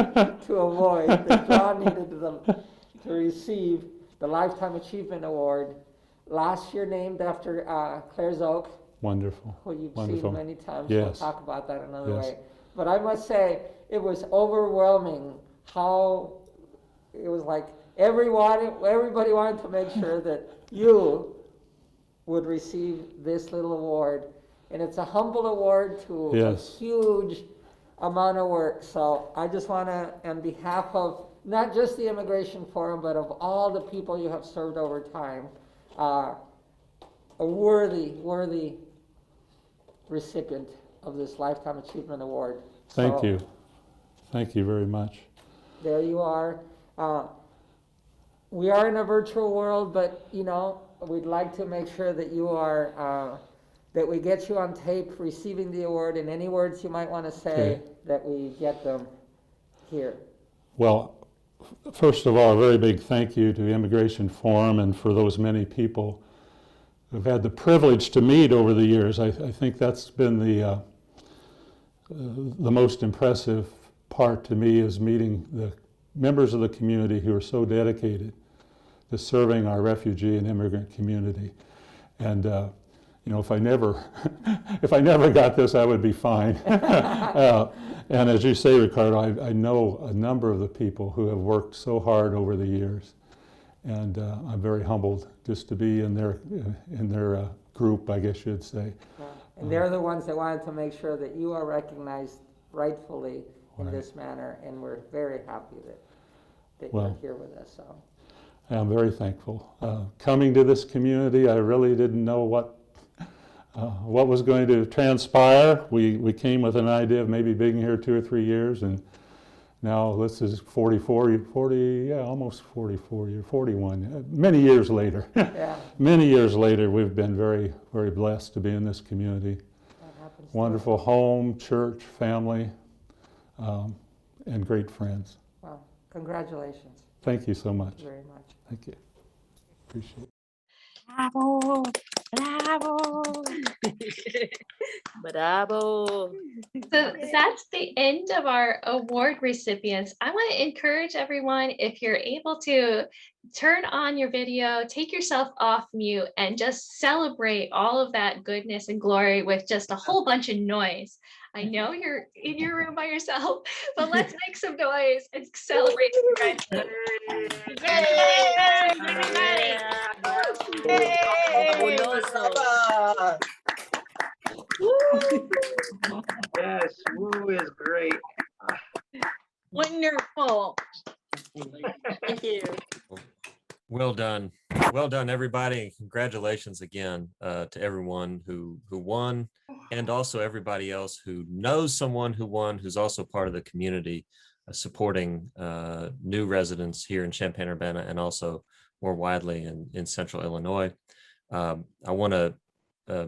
to avoid that John needed to receive the Lifetime Achievement Award, last year named after Claire Zoak, Wonderful. who you've Wonderful. seen many times. Yes. We'll talk about that another Yes. way. But I must say, it was overwhelming how it was like everybody wanted to make sure that you would receive this little award. And it's a humble award to Yes. a huge amount of work. So I just want to, on behalf of not just the Immigration Forum, but of all the people you have served over time, a worthy recipient of this Lifetime Achievement Award. Thank So, you. Thank you very much. There you are. We are in a virtual world, but we'd like to make sure that you are, that we get you on tape receiving the award, and any words you might want to say, Okay. that we get them here. Well, first of all, a very big thank you to the Immigration Forum and for those many people who've had the privilege to meet over the years. I think that's been the most impressive part to me, is meeting the members of the community who are so dedicated to serving our refugee and immigrant community. And if I never got this, I would be fine. And as you say, Ricardo, I know a number of the people who have worked so hard over the years, and I'm very humbled just to be in their group, I guess you'd say. And they're the ones that wanted to make sure that you are recognized rightfully in Right. this manner, and we're very happy that Well, you're here with us. So. I'm very thankful. Coming to this community, I really didn't know what was going to transpire. We came with an idea of maybe being here 2 or 3 years, and now this is 40, almost 44 years, 41, many years later. Yeah. Many years later, we've been very, very blessed to be in this community. That happens. Wonderful home, church, family, and great friends. Well, congratulations. Thank you so much. Thank you very much. Thank you. Appreciate it. Bravo, bravo, bravo. So that's the end of our award recipients. I want to encourage everyone, if you're able to, turn on your video, take yourself off mute, and just celebrate all of that goodness and glory with just a whole bunch of noise. I know you're in your room by yourself, but let's make some noise and celebrate. Yes, woo is great. Wonderful. Thank you. Well done. Well done, everybody. Congratulations again to everyone who won, and also everybody else who knows someone who won, who's also part of the community supporting new residents here in Champaign-Urbana and also more widely in Central Illinois. I want to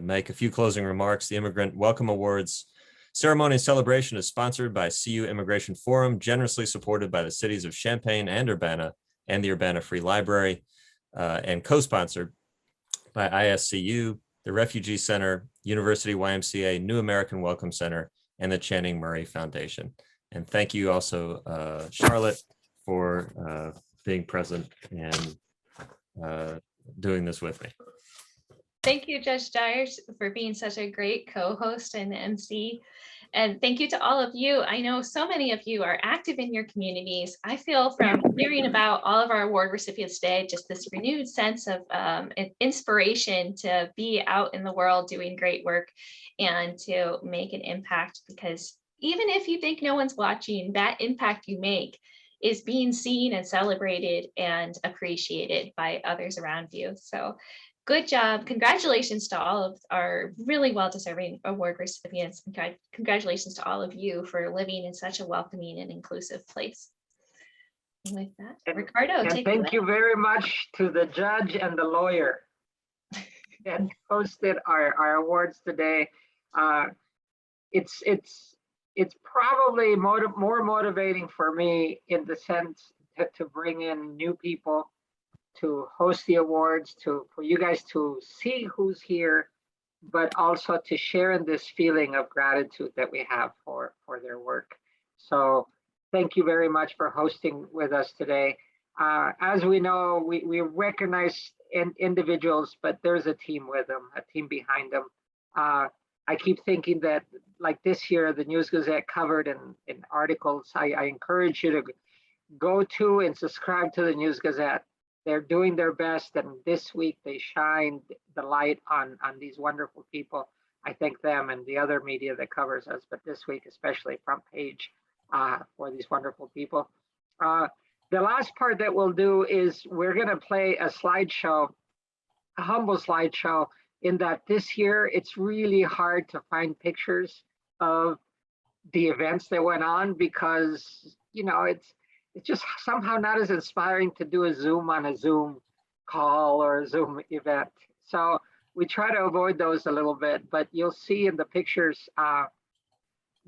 make a few closing remarks. The Immigrant Welcome Awards ceremony and celebration is sponsored by CU Immigration Forum, generously supported by the cities of Champaign and Urbana and the Urbana Free Library, and co-sponsored by ISCU, the Refugee Center, University YMCA, New American Welcome Center, and the Channing Murray Foundation. And thank you also, Charlotte, for being present and doing this with me. Thank you, Judge Dyers, for being such a great co-host and MC. And thank you to all of you. I know so many of you are active in your communities. I feel from hearing about all of our award recipients today, just this renewed sense of inspiration to be out in the world doing great work and to make an impact, because even if you think no one's watching, that impact you make is being seen and celebrated and appreciated by others around you. So good job. Congratulations to all of our really well-deserving award recipients. Congratulations to all of you for living in such a welcoming and inclusive place. And with that, Ricardo, And take thank it away. you very much to the judge and the lawyer that hosted our awards today. It's probably more motivating for me in the sense to bring in new people, to host the awards, for you guys to see who's here, but also to share in this feeling of gratitude that we have for their work. So thank you very much for hosting with us today. As we know, we recognize individuals, but there's a team with them, a team behind them. I keep thinking that, like this year, the News Gazette covered in articles. I encourage you to go to and subscribe to the News Gazette. They're doing their best, and this week they shined the light on these wonderful people. I thank them and the other media that covers us, but this week especially front page for these wonderful people. The last part that we'll do is we're going to play a slideshow, a humble slideshow, in that this year it's really hard to find pictures of the events that went on because, you know, it's just somehow not as inspiring to do a Zoom on a Zoom call or a Zoom event. So we try to avoid those a little bit, but you'll see in the pictures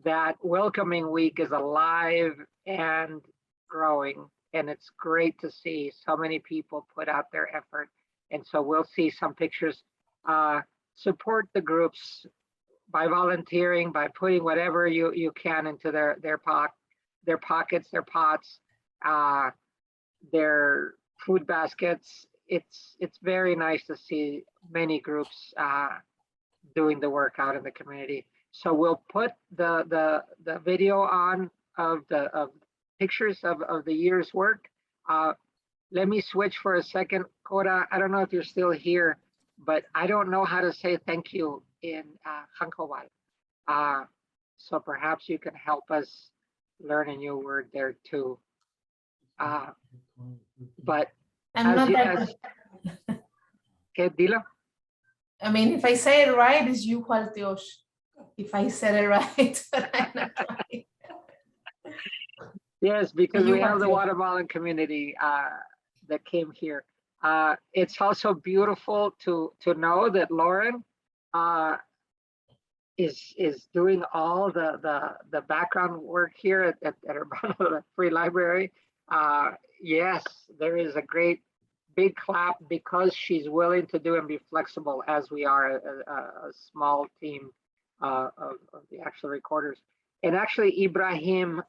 that Welcoming Week is alive and growing. And it's great to see so many people put out their effort. And so we'll see some pictures. Support the groups by volunteering, by putting whatever you can into their pockets, their pots, their food baskets. It's very nice to see many groups doing the work out in the community. So we'll put the video on of pictures of the year's work. Let me switch for a second. Cora, I don't know if you're still here, but I don't know how to say thank you in Hankawal. So perhaps you can help us learn a new word there too. But I'm not that ¿Qué, dilo? I mean, if I say it right, it's you, Dios. If I said it right, but I'm not right. Yes, because You we have want the to. Guatemalan community that came here. It's also beautiful to know that Lauren is doing all the background work here at Urbana Free Library. Yes, there is a great big clap because she's willing to do and be flexible as we are a small team of the actual recorders. And actually Ibrahim,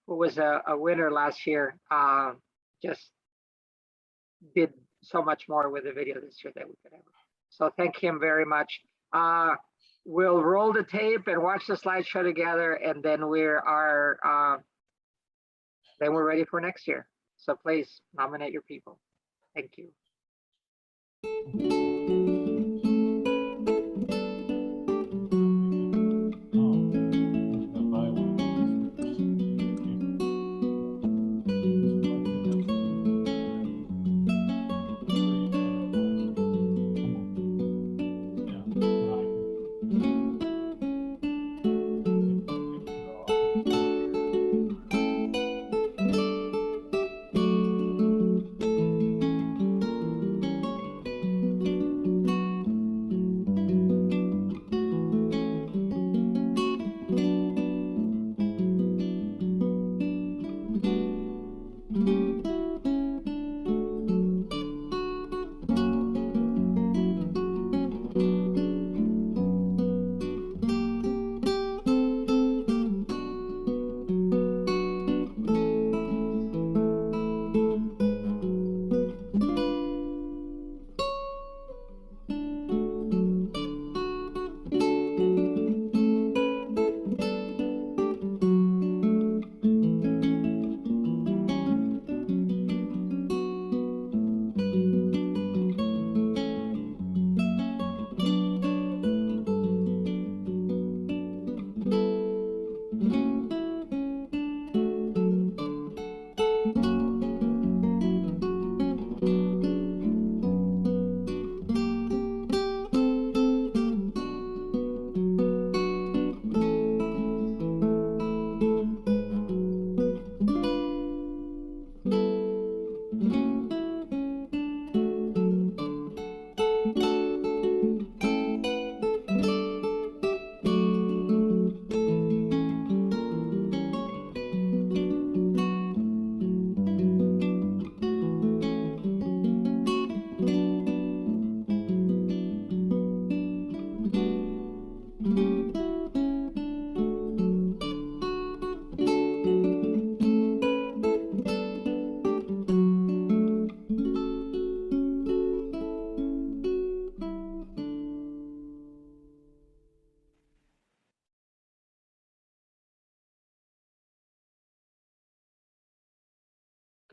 who was a winner last year, just did so much more with the video this year that we could ever. So thank him very much. We'll roll the tape and watch the slideshow together, and then we're ready for next year. So please nominate your people. Thank you.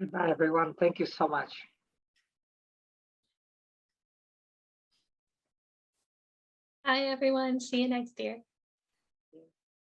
Goodbye, everyone. Thank you so much. Hi, everyone. See you next year.